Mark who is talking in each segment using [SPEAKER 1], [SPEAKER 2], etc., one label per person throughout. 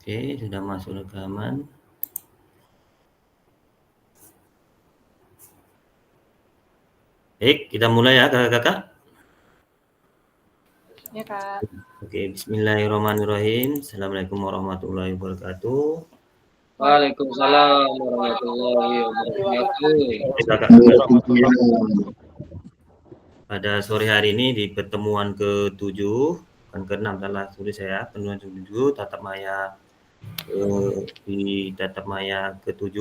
[SPEAKER 1] Oke, sudah masuk rekaman. Baik, kita mulai ya kakak-kakak.
[SPEAKER 2] Ya, Kak.
[SPEAKER 1] Oke, bismillahirrahmanirrahim. Assalamualaikum warahmatullahi wabarakatuh.
[SPEAKER 3] Waalaikumsalam warahmatullahi wabarakatuh.
[SPEAKER 1] Oke, kakak. Pada sore hari ini di pertemuan ke-7, bukan ke-6 salah tulis saya, pertemuan ke-7 tatap maya di tatap maya ke-7.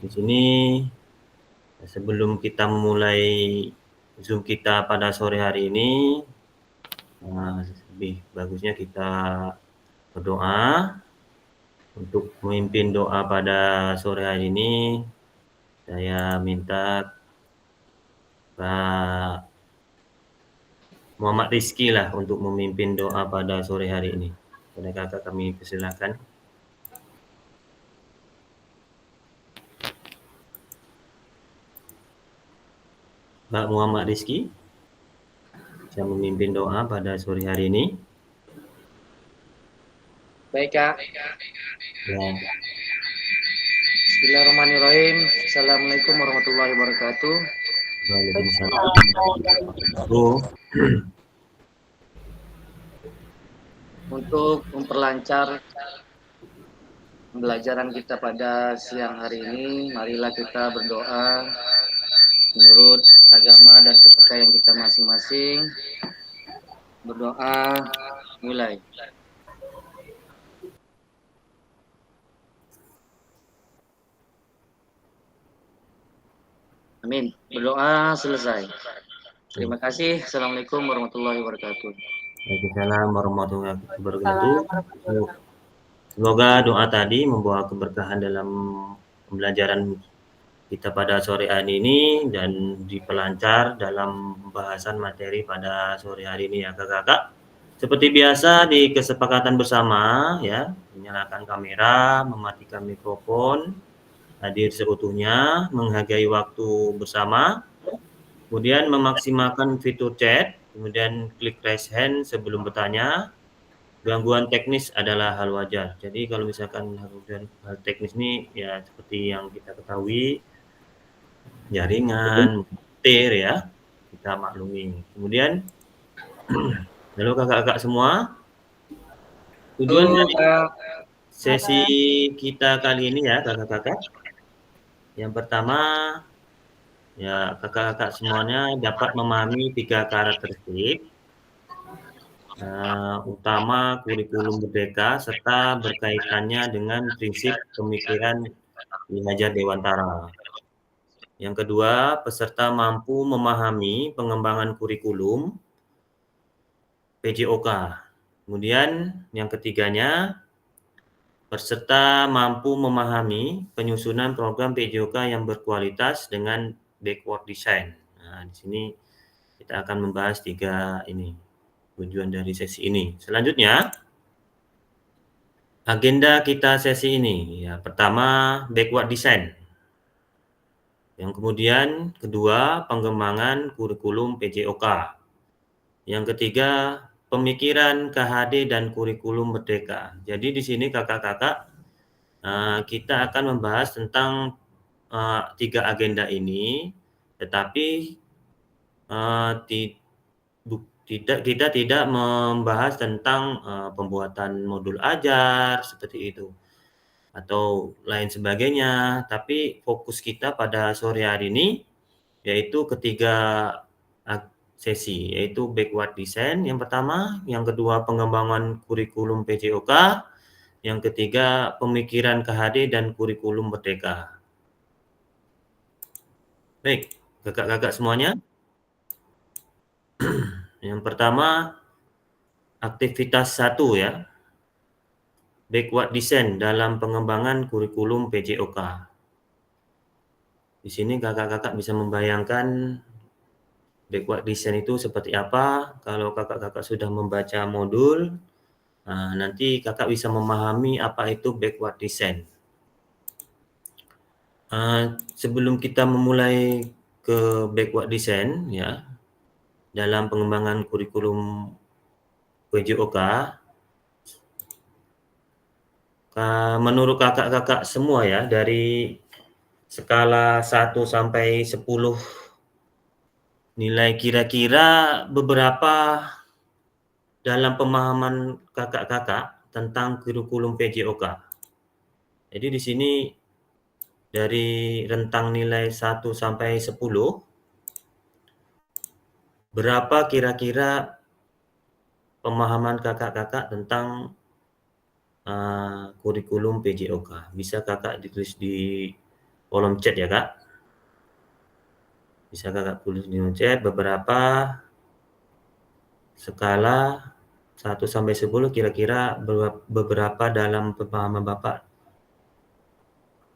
[SPEAKER 1] Di sini sebelum kita memulai Zoom kita pada sore hari ini, lebih bagusnya kita berdoa. Untuk memimpin doa pada sore hari ini, saya minta Pak Muhammad Rizky lah untuk memimpin doa pada sore hari ini. Pada kakak kami persilakan. Pak Muhammad Rizky bisa memimpin doa pada sore hari ini.
[SPEAKER 3] Baik, Kak.
[SPEAKER 1] Ya.
[SPEAKER 3] Bismillahirrahmanirrahim. Assalamualaikum warahmatullahi wabarakatuh.
[SPEAKER 1] Waalaikumsalam.
[SPEAKER 3] Untuk memperlancar pembelajaran kita pada siang hari ini, marilah kita berdoa menurut agama dan kepercayaan kita masing-masing. Berdoa, mulai. Amin. Berdoa selesai. Terima kasih. Assalamualaikum warahmatullahi wabarakatuh.
[SPEAKER 1] Waalaikumsalam warahmatullahi wabarakatuh. Semoga doa tadi membawa keberkahan dalam pembelajaran kita pada sore hari ini dan diperlancar dalam pembahasan materi pada sore hari ini ya kakak-kakak. Seperti biasa di kesepakatan bersama ya, menyalakan kamera, mematikan mikrofon, hadir seutuhnya, menghargai waktu bersama, kemudian memaksimalkan fitur chat, kemudian klik raise hand sebelum bertanya. Gangguan teknis adalah hal wajar. Jadi kalau misalkan hal teknis ini ya seperti yang kita ketahui, jaringan, petir ya, kita maklumi. Kemudian, halo kakak-kakak semua, tujuan dari sesi kita kali ini ya kakak-kakak. Yang pertama, ya kakak-kakak semuanya dapat memahami 3 karakteristik utama kurikulum Merdeka serta berkaitannya dengan prinsip pemikiran Ki Hajar Dewantara. Yang kedua, peserta mampu memahami pengembangan kurikulum PJOK. Kemudian yang ketiganya, peserta mampu memahami penyusunan program PJOK yang berkualitas dengan backward design. Nah, di sini kita akan membahas 3 ini, tujuan dari sesi ini. Selanjutnya, agenda kita sesi ini, ya pertama backward design. Yang kemudian kedua, pengembangan kurikulum PJOK. Yang ketiga, pemikiran KHD dan kurikulum Merdeka. Jadi di sini kakak-kakak kita akan membahas tentang 3 agenda ini, tetapi kita tidak membahas tentang pembuatan modul ajar seperti itu atau lain sebagainya. Tapi fokus kita pada sore hari ini yaitu ketiga sesi, yaitu backward design yang pertama, yang kedua pengembangan kurikulum PJOK, yang ketiga pemikiran KHD dan kurikulum Merdeka. Baik, kakak-kakak semuanya. Yang pertama, aktivitas 1 ya, backward design dalam pengembangan kurikulum PJOK. Di sini kakak-kakak bisa membayangkan backward design itu seperti apa. Kalau kakak-kakak sudah membaca modul, nanti kakak bisa memahami apa itu backward design. Sebelum kita memulai ke backward design ya, dalam pengembangan kurikulum PJOK, menurut kakak-kakak semua ya, dari skala 1 sampai 10 nilai, kira-kira beberapa dalam pemahaman kakak-kakak tentang kurikulum PJOK. Jadi di sini dari rentang nilai 1 sampai 10, berapa kira-kira pemahaman kakak-kakak tentang kurikulum PJOK? Bisa kakak ditulis di kolom chat ya kak? Bisa kakak tulis di kolom chat beberapa skala 1 sampai 10 kira-kira beberapa dalam pemahaman bapak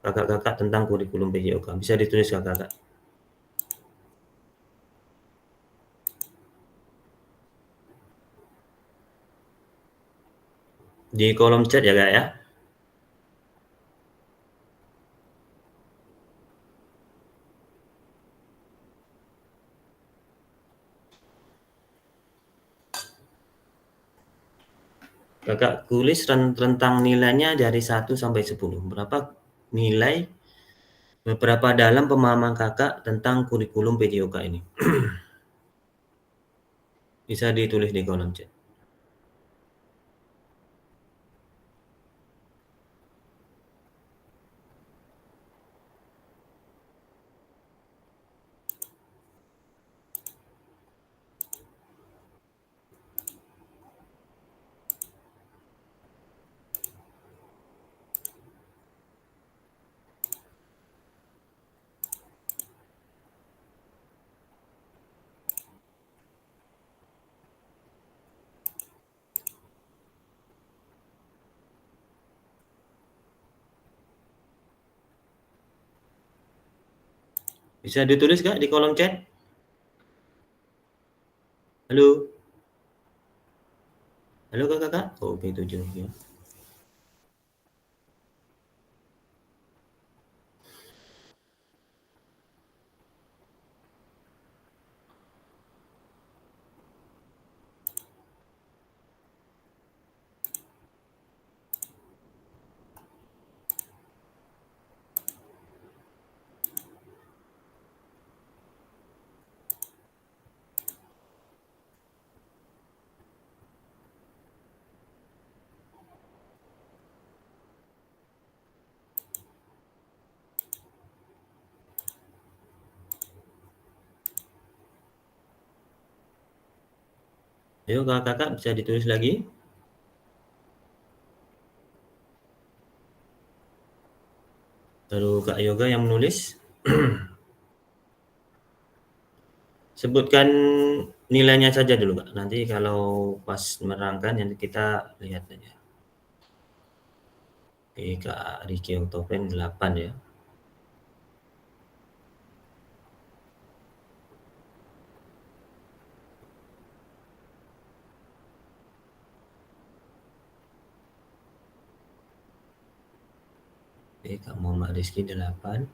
[SPEAKER 1] kakak-kakak tentang kurikulum PJOK. Bisa ditulis kakak-kakak. Di kolom chat ya kak ya. Kakak tulis rentang nilainya dari 1 sampai 10. Berapa nilai, beberapa dalam pemahaman kakak tentang kurikulum PJOK ini. Bisa ditulis di kolom chat. Bisa ditulis kak di kolom chat? Halo? Halo kakak-kakak? Oh, oke, 7 ya. Ayo kakak-kakak bisa ditulis lagi. Baru Kak Yoga yang menulis. Sebutkan nilainya saja dulu Kak. Nanti kalau pas menerangkan nanti kita lihat aja. Oke, Kak Riki Oktopen 8 ya. Oke, Kak Muhammad Rizky 8.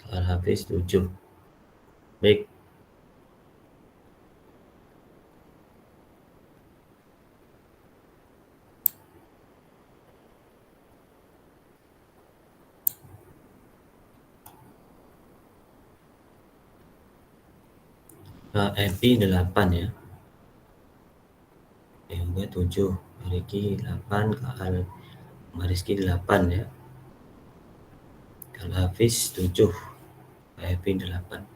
[SPEAKER 1] Kak Hafiz 7. Baik. Kak Epi 8 ya. Yoga 7. Riki 8. Kak Mariski 8 ya. Kak Hafiz 7. Kak Epi 8.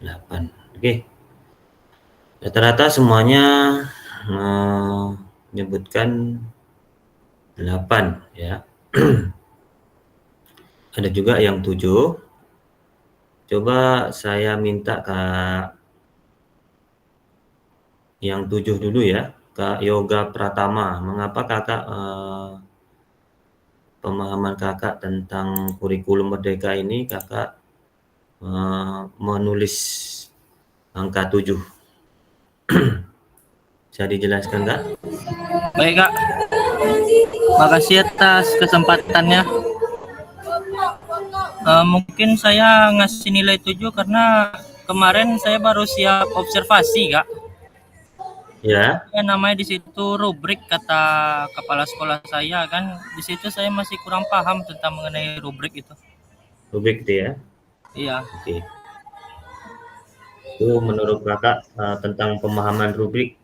[SPEAKER 1] 8. Oke. Rata-rata semuanya menyebutkan 8 ya. Ada juga yang 7. Coba saya minta Kak yang 7 dulu ya, Kak Yoga Pratama. Mengapa kakak pemahaman kakak tentang kurikulum merdeka ini kakak menulis angka 7? Bisa dijelaskan Kak?
[SPEAKER 2] Baik Kak, Makasih atas kesempatannya. Mungkin saya ngasih nilai 7 karena kemarin saya baru siap observasi, Kak.
[SPEAKER 1] Ya.
[SPEAKER 2] Ya, namanya di situ rubrik kata kepala sekolah saya kan. Di situ saya masih kurang paham tentang mengenai rubrik itu.
[SPEAKER 1] Rubrik itu ya.
[SPEAKER 2] Iya.
[SPEAKER 1] Oke. Itu menurut kakak tentang pemahaman rubrik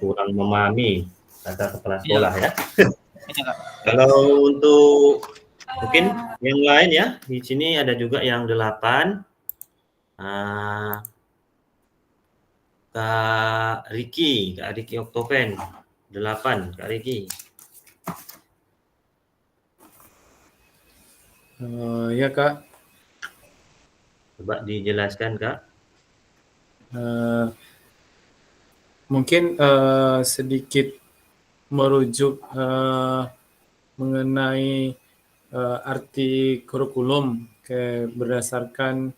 [SPEAKER 1] kurang memahami kata kepala sekolah ya.
[SPEAKER 2] Iya, Kak.
[SPEAKER 1] Kalau untuk mungkin yang lain ya, di sini ada juga yang 8. Kak Riki Oktopen 8, Kak Riki.
[SPEAKER 4] Ya Kak.
[SPEAKER 1] Coba dijelaskan Kak.
[SPEAKER 4] Mungkin sedikit merujuk mengenai arti kurikulum berdasarkan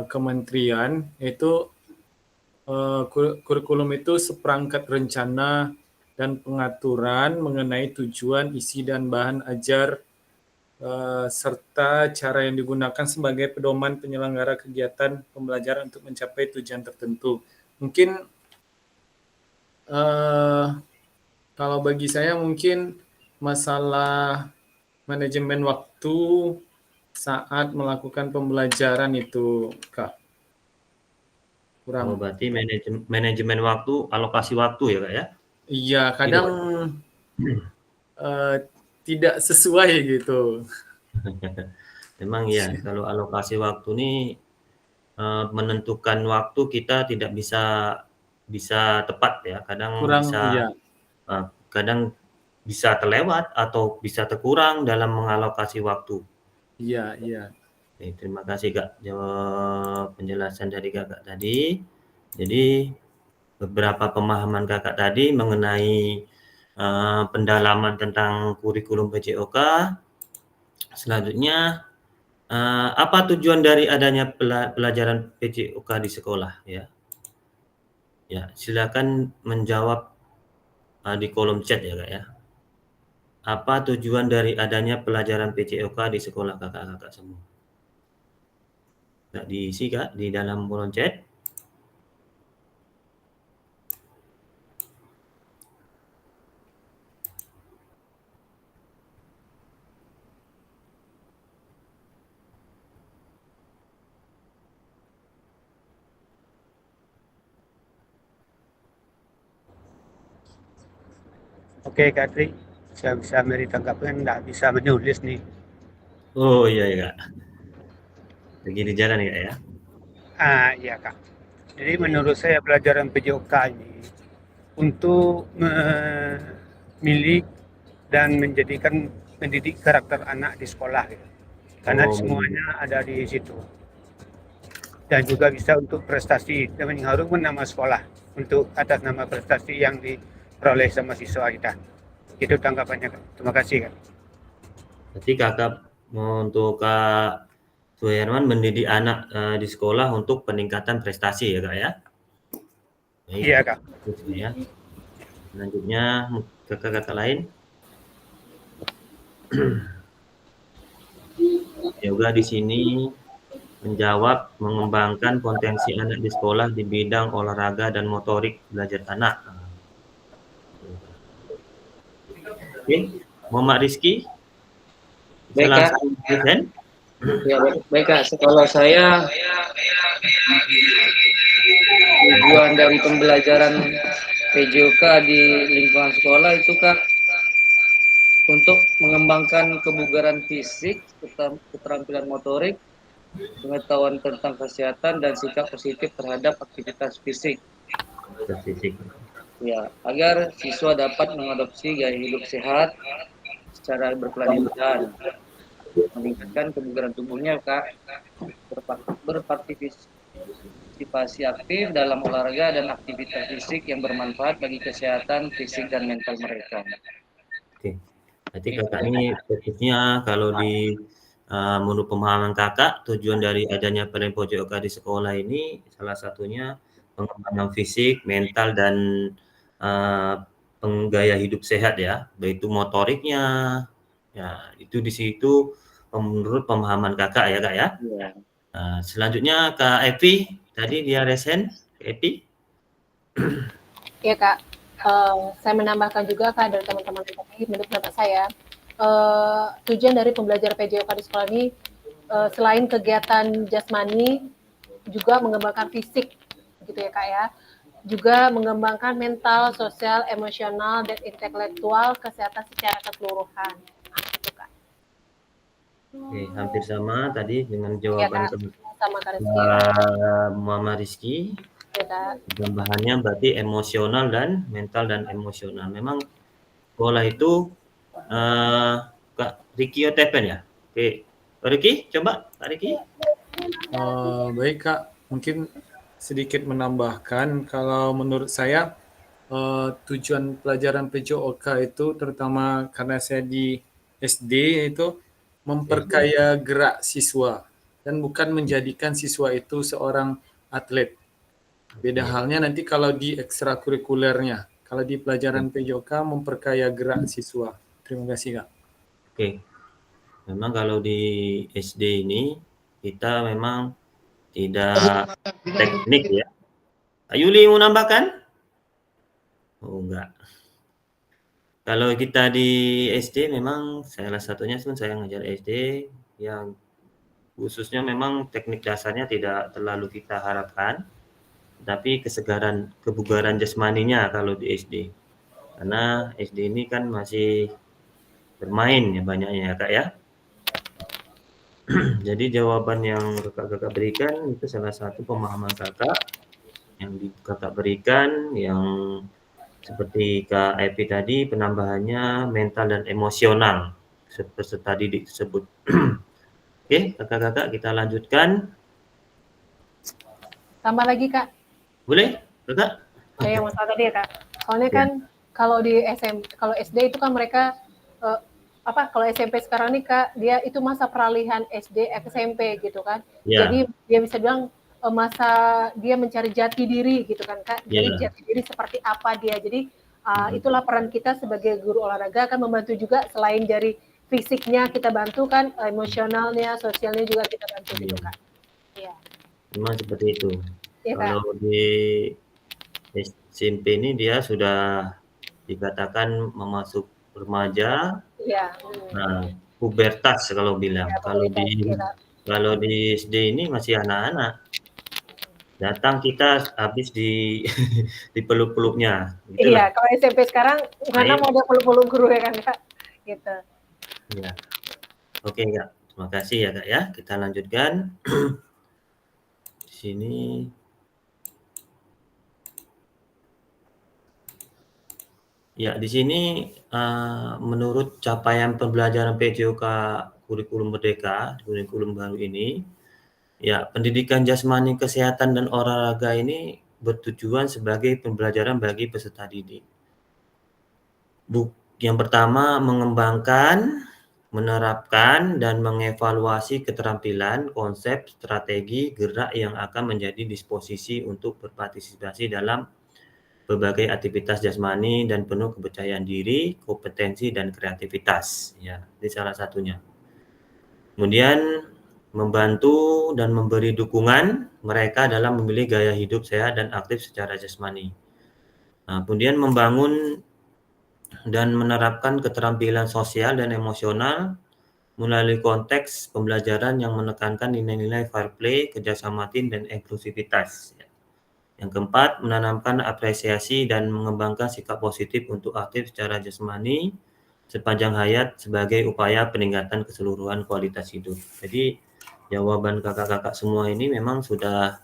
[SPEAKER 4] kementerian, yaitu kurikulum itu seperangkat rencana dan pengaturan mengenai tujuan, isi dan bahan ajar serta cara yang digunakan sebagai pedoman penyelenggara kegiatan pembelajaran untuk mencapai tujuan tertentu. Mungkin kalau bagi saya mungkin masalah manajemen waktu saat melakukan pembelajaran itu, Kak. Kurang.
[SPEAKER 1] Berarti manajemen waktu, alokasi waktu ya Kak ya?
[SPEAKER 4] Iya, kadang tidak sesuai gitu.
[SPEAKER 1] Memang ya, kalau alokasi waktu ini menentukan waktu kita tidak bisa tepat ya. Kadang
[SPEAKER 4] Kurang,
[SPEAKER 1] bisa
[SPEAKER 4] iya.
[SPEAKER 1] Kadang bisa terlewat atau bisa terkurang dalam mengalokasi waktu.
[SPEAKER 4] Iya, iya.
[SPEAKER 1] Oke, terima kasih Kak jawab penjelasan dari Kakak tadi. Jadi beberapa pemahaman Kakak tadi mengenai pendalaman tentang kurikulum PJOK. Selanjutnya apa tujuan dari adanya pelajaran PJOK di sekolah ya? Ya, silakan menjawab di kolom chat ya Kak ya. Apa tujuan dari adanya pelajaran PJOK di sekolah kakak-kakak semua? Nggak diisi Kak di dalam kolom chat.
[SPEAKER 5] Oke Kak Tri, saya bisa beri tanggapan, nggak bisa menulis nih.
[SPEAKER 1] Oh iya ya Kak. Lagi di jalan ya Kak ya?
[SPEAKER 5] Iya Kak. Jadi menurut saya pelajaran PJOK ini untuk memilih dan mendidik karakter anak di sekolah gitu. Karena semuanya ada di situ. Dan juga bisa untuk prestasi, dan mengharumkan nama sekolah untuk atas nama prestasi yang diperoleh sama siswa kita. Itu tanggapannya Kak. Terima kasih Kak.
[SPEAKER 1] Berarti kakak untuk Kak Suherman mendidik anak di sekolah untuk peningkatan prestasi ya Kak ya? Baik.
[SPEAKER 5] Iya Kak.
[SPEAKER 1] Ya. Selanjutnya kakak-kakak lain. Yoga di sini menjawab mengembangkan potensi anak di sekolah di bidang olahraga dan motorik belajar anak. Oke, Muhammad Rizky.
[SPEAKER 3] Baik Kak. Ya, baik Kak. Kalau saya tujuan dari pembelajaran PJOK di lingkungan sekolah itu Kak untuk mengembangkan kebugaran fisik, keterampilan motorik, pengetahuan tentang kesehatan dan sikap positif terhadap aktivitas fisik. Ya, agar siswa dapat mengadopsi gaya hidup sehat secara berkelanjutan, meningkatkan kebugaran tubuhnya Kak, berpartisipasi aktif dalam olahraga dan aktivitas fisik yang bermanfaat bagi kesehatan fisik dan mental mereka.
[SPEAKER 1] Oke. Berarti kakak ini fokusnya kalau di menurut pemahaman kakak, tujuan dari adanya PJOK di sekolah ini salah satunya pengembangan fisik, mental dan penggaya hidup sehat ya, baik itu motoriknya, ya itu di situ menurut pemahaman Kakak ya, Kak, ya.
[SPEAKER 3] Iya.
[SPEAKER 1] Selanjutnya Kak Evi, tadi dia resen, Kak Evi.
[SPEAKER 6] Ya Kak, saya menambahkan juga Kak dari teman-teman tadi, menurut pendapat saya, tujuan dari pembelajaran PJOK di sekolah ini selain kegiatan jasmani juga mengembangkan fisik, gitu ya Kak ya, juga mengembangkan mental, sosial, emosional, dan intelektual kesehatan secara keseluruhan. Nah, itu Kak.
[SPEAKER 1] Oke, hampir sama tadi dengan
[SPEAKER 6] Ya
[SPEAKER 1] jawaban
[SPEAKER 6] Kak, sama Kak Rizky ya.
[SPEAKER 1] Muhammad Rizky.
[SPEAKER 6] Ya Kak.
[SPEAKER 1] Tambahannya berarti emosional dan mental dan emosional. Memang sekolah itu Kak Ricky Otepen ya. Oke, Kak Ricky, coba Kak Ricky.
[SPEAKER 4] Baik Kak, mungkin sedikit menambahkan kalau menurut saya tujuan pelajaran PJOK itu terutama karena saya di SD itu memperkaya gerak siswa dan bukan menjadikan siswa itu seorang atlet. Beda halnya nanti kalau di ekstrakurikulernya. Kalau di pelajaran PJOK memperkaya gerak siswa. Terima kasih Kak.
[SPEAKER 1] Oke. Memang kalau di SD ini kita memang tidak teknik ya. Yuli mau nambahkan? Oh enggak. Kalau kita di SD memang salah satunya pun saya ngajar SD yang khususnya memang teknik dasarnya tidak terlalu kita harapkan, tapi kebugaran jasmaninya kalau di SD. Karena SD ini kan masih bermain ya banyaknya ya Kak ya. Jadi jawaban yang Kakak berikan itu salah satu pemahaman Kakak yang Kakak berikan yang seperti Kak Epi tadi penambahannya mental dan emosional seperti tadi disebut. Oke, Kakak-kakak kita lanjutkan.
[SPEAKER 6] Tambah lagi Kak.
[SPEAKER 1] Boleh, Kakak?
[SPEAKER 6] Yang masalah tadi ya Kak. Soalnya kan kalau di kalau SD itu kan mereka kalau SMP sekarang nih Kak, dia itu masa peralihan SD SMP gitu kan.
[SPEAKER 1] Ya.
[SPEAKER 6] Jadi dia bisa bilang masa dia mencari jati diri gitu kan Kak. Jadi jati diri seperti apa dia. Jadi itulah peran kita sebagai guru olahraga kan membantu juga selain dari fisiknya kita bantu kan, emosionalnya, sosialnya juga kita bantu gitu Kak. Iya.
[SPEAKER 1] Memang seperti itu.
[SPEAKER 6] Ya,
[SPEAKER 1] kalau
[SPEAKER 6] Kak.
[SPEAKER 1] di SMP ini dia sudah dikatakan memasuk remaja.
[SPEAKER 6] Iya.
[SPEAKER 1] Nah, pubertas kalau bilang.
[SPEAKER 6] Ya,
[SPEAKER 1] kalau di SD ini masih anak-anak. Datang kita habis di peluk-peluknya.
[SPEAKER 6] Gitu iya, kalau SMP sekarang mana mau ada peluk-peluk guru ya kan Kak? Gitu.
[SPEAKER 1] Iya. Oke Kak, terima kasih ya Kak ya. Kita lanjutkan. Di sini. Ya, di sini menurut capaian pembelajaran PJOK kurikulum Merdeka, kurikulum baru ini, ya pendidikan jasmani, kesehatan dan olahraga ini bertujuan sebagai pembelajaran bagi peserta didik. Yang pertama, mengembangkan, menerapkan dan mengevaluasi keterampilan, konsep, strategi, gerak yang akan menjadi disposisi untuk berpartisipasi dalam berbagai aktivitas jasmani dan penuh kepercayaan diri, kompetensi dan kreativitas. Ya, ini salah satunya. Kemudian membantu dan memberi dukungan mereka dalam memilih gaya hidup sehat dan aktif secara jasmani. Nah, kemudian membangun dan menerapkan keterampilan sosial dan emosional melalui konteks pembelajaran yang menekankan nilai-nilai fair play, kerjasama tim, dan inklusivitas. Yang keempat, menanamkan apresiasi dan mengembangkan sikap positif untuk aktif secara jasmani sepanjang hayat sebagai upaya peningkatan keseluruhan kualitas hidup. Jadi jawaban kakak-kakak semua ini memang sudah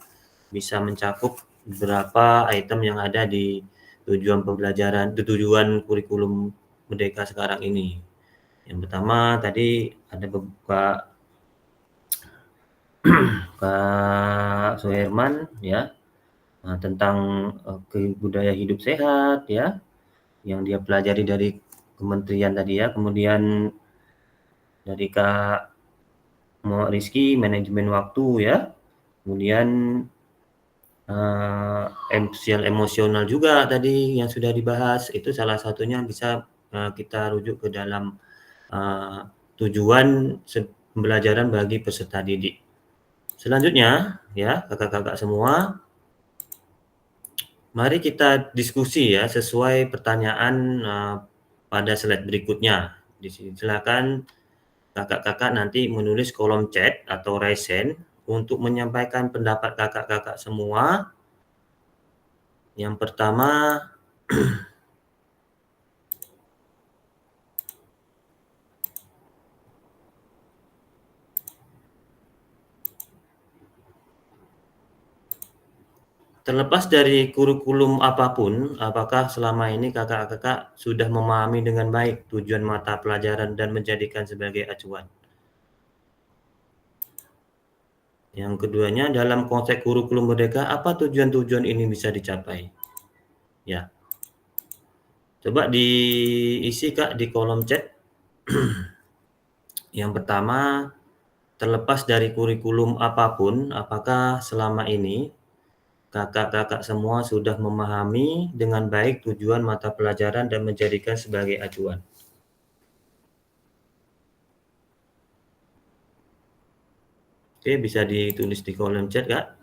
[SPEAKER 1] bisa mencakup beberapa item yang ada di tujuan kurikulum Merdeka sekarang ini. Yang pertama tadi ada beberapa Kak Suherman ya. Nah, tentang budaya hidup sehat ya, yang dia pelajari dari kementerian tadi ya. Kemudian dari Kak Rizky manajemen waktu ya. Kemudian sosial emosional juga tadi yang sudah dibahas, itu salah satunya bisa kita rujuk ke dalam tujuan pembelajaran bagi peserta didik. Selanjutnya, ya kakak-kakak semua, mari kita diskusi ya sesuai pertanyaan pada slide berikutnya. Di sini silakan kakak-kakak nanti menulis kolom chat atau raise hand untuk menyampaikan pendapat kakak-kakak semua. Yang pertama, terlepas dari kurikulum apapun, apakah selama ini kakak-kakak sudah memahami dengan baik tujuan mata pelajaran dan menjadikan sebagai acuan? Yang keduanya, dalam konteks kurikulum merdeka, apa tujuan-tujuan ini bisa dicapai? Ya, coba diisi Kak di kolom chat. Yang pertama, terlepas dari kurikulum apapun, apakah selama ini kakak-kakak semua sudah memahami dengan baik tujuan mata pelajaran dan menjadikan sebagai acuan? Oke, bisa ditulis di kolom chat, Kak.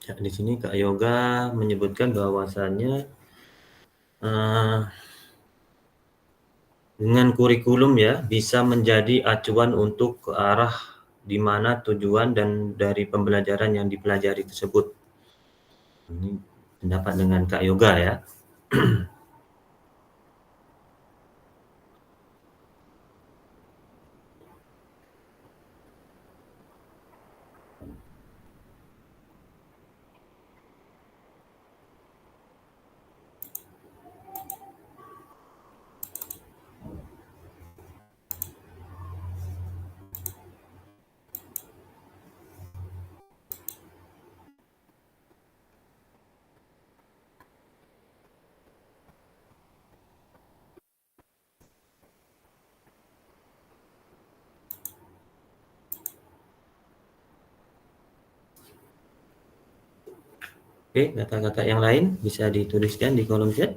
[SPEAKER 1] Ya, di sini Kak Yoga menyebutkan bahwasannya dengan kurikulum ya bisa menjadi acuan untuk ke arah di mana tujuan dan dari pembelajaran yang dipelajari tersebut. Ini pendapat dengan Kak Yoga ya. Oke, kata-kata yang lain bisa dituliskan di kolom chat.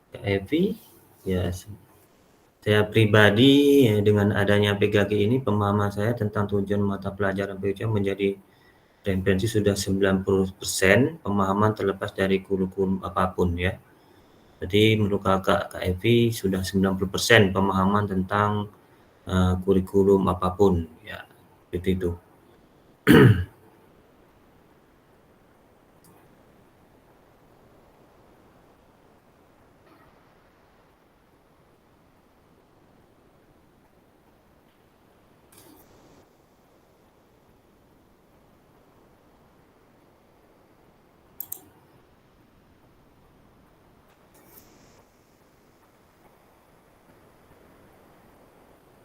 [SPEAKER 1] Kak Evi. Ya, saya pribadi ya, dengan adanya PKG ini pemahaman saya tentang tujuan mata pelajaran PJOK menjadi referensi sudah 90% pemahaman terlepas dari kurikulum apapun ya. Jadi menurut Kakak Kak Evi sudah 90% pemahaman tentang kurikulum apapun ya, seperti itu.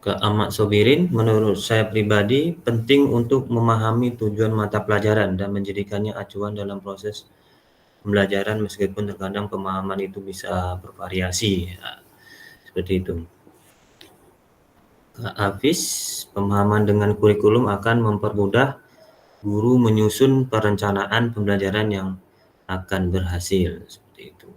[SPEAKER 1] Kak Ahmad Sobirin, menurut saya pribadi penting untuk memahami tujuan mata pelajaran dan menjadikannya acuan dalam proses pembelajaran meskipun terkadang pemahaman itu bisa bervariasi ya, seperti itu. Kak Hafiz, pemahaman dengan kurikulum akan mempermudah guru menyusun perencanaan pembelajaran yang akan berhasil, seperti itu.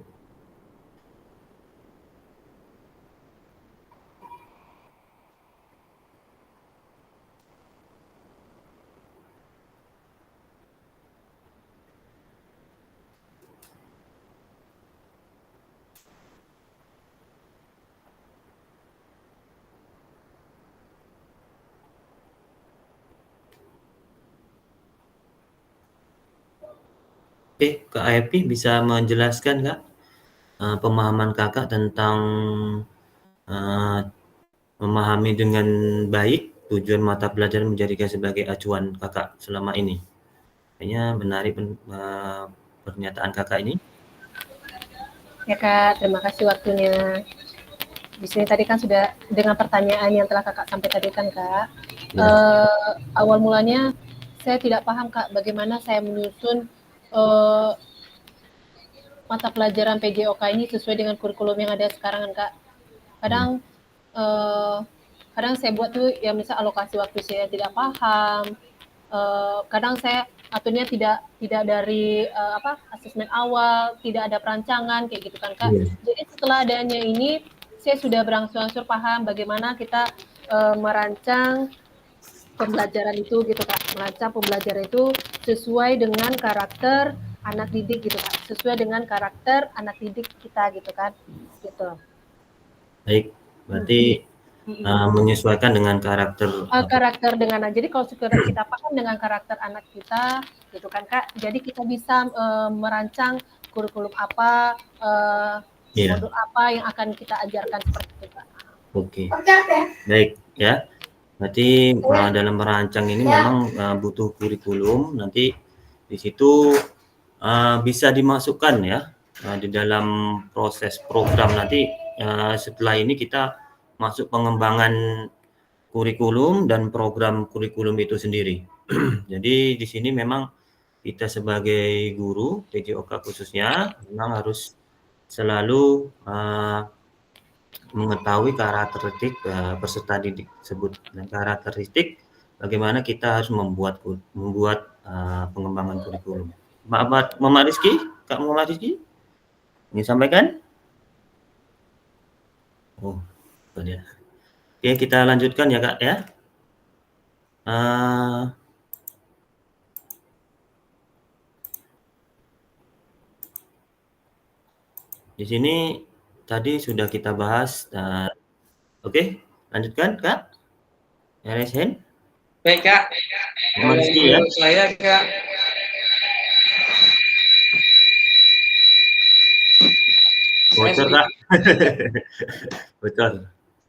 [SPEAKER 1] Oke, Kak Evi bisa menjelaskan Kak pemahaman Kakak tentang memahami dengan baik tujuan mata pelajaran menjadikan sebagai acuan Kakak selama ini. Kayaknya menarik pernyataan Kakak ini.
[SPEAKER 6] Ya Kak, terima kasih waktunya. Di sini tadi kan sudah dengan pertanyaan yang telah Kakak sampaikan tadi kan Kak.
[SPEAKER 1] Ya.
[SPEAKER 6] Awal mulanya saya tidak paham Kak bagaimana saya menyusun mata pelajaran PJOK ini sesuai dengan kurikulum yang ada sekarang kan Kak. Kadang saya buat tuh ya misal alokasi waktu saya tidak paham. Kadang saya aturnya tidak dari asesmen awal, tidak ada perancangan kayak gitu kan Kak. Jadi setelah adanya ini saya sudah berangsur-angsur paham bagaimana kita merancang pembelajaran itu gitu Kak. Merancang pembelajaran itu sesuai dengan karakter anak didik gitu Kak. Sesuai dengan karakter anak didik kita gitu kan. Gitu.
[SPEAKER 1] Baik, berarti menyesuaikan dengan karakter
[SPEAKER 6] karakter dengan jadi kalau sekedar kita paham dengan karakter anak kita gitu kan Kak, jadi kita bisa merancang kurikulum apa, modul apa yang akan kita ajarkan seperti itu Kak.
[SPEAKER 1] Oke. Baik ya. Berarti dalam merancang ini memang butuh kurikulum, nanti di situ bisa dimasukkan ya di dalam proses program nanti setelah ini kita masuk pengembangan kurikulum dan program kurikulum itu sendiri. Jadi di sini memang kita sebagai guru PJOK khususnya memang harus selalu mengetahui karakteristik peserta didik tersebut dan karakteristik bagaimana kita harus membuat pengembangan kurikulum. Muhammad Rizky, Kak Muhammad Rizky, ingin sampaikan? Oh, ya. Oke, kita lanjutkan ya Kak ya. Di sini tadi sudah kita bahas. Oke, lanjutkan Kak. Raise hand.
[SPEAKER 3] Baik Kak. Menurut saya Kak.
[SPEAKER 1] Bocor Kak. Bocor.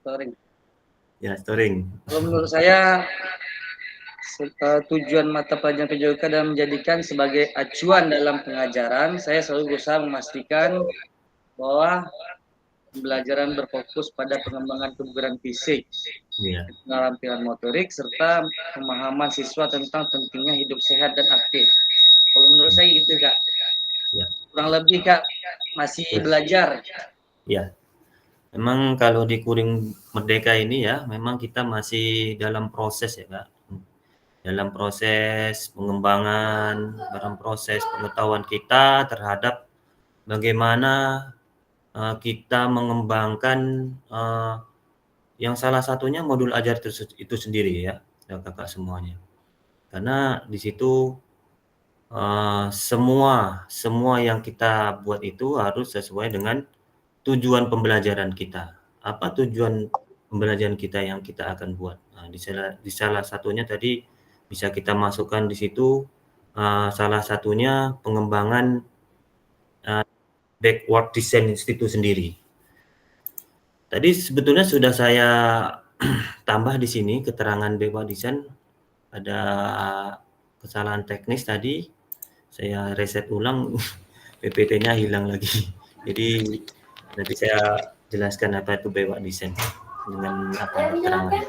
[SPEAKER 3] Storing.
[SPEAKER 1] Ya, storing.
[SPEAKER 3] Kalau menurut saya tujuan mata pelajaran PJOK adalah menjadikan sebagai acuan dalam pengajaran. Saya selalu berusaha memastikan bahwa pembelajaran berfokus pada pengembangan kebugaran fisik, keterampilan motorik, serta pemahaman siswa tentang pentingnya hidup sehat dan aktif. Kalau menurut saya gitu Kak. Ya. Kurang lebih Kak masih belajar.
[SPEAKER 1] Ya. Memang kalau di Kuring Merdeka ini ya, memang kita masih dalam proses ya Kak. Dalam proses pengembangan, dalam proses pengetahuan kita terhadap bagaimana kita mengembangkan yang salah satunya modul ajar itu sendiri ya, kakak semuanya. Karena di situ semua yang kita buat itu harus sesuai dengan tujuan pembelajaran kita. Apa tujuan pembelajaran kita yang kita akan buat? Nah, di salah satunya tadi bisa kita masukkan di situ salah satunya pengembangan backward design itu sendiri. Tadi sebetulnya sudah saya tambah di sini keterangan backward design, ada kesalahan teknis tadi, saya reset ulang, PPT-nya hilang lagi. Jadi nanti saya jelaskan apa itu backward design dengan apa keterangan.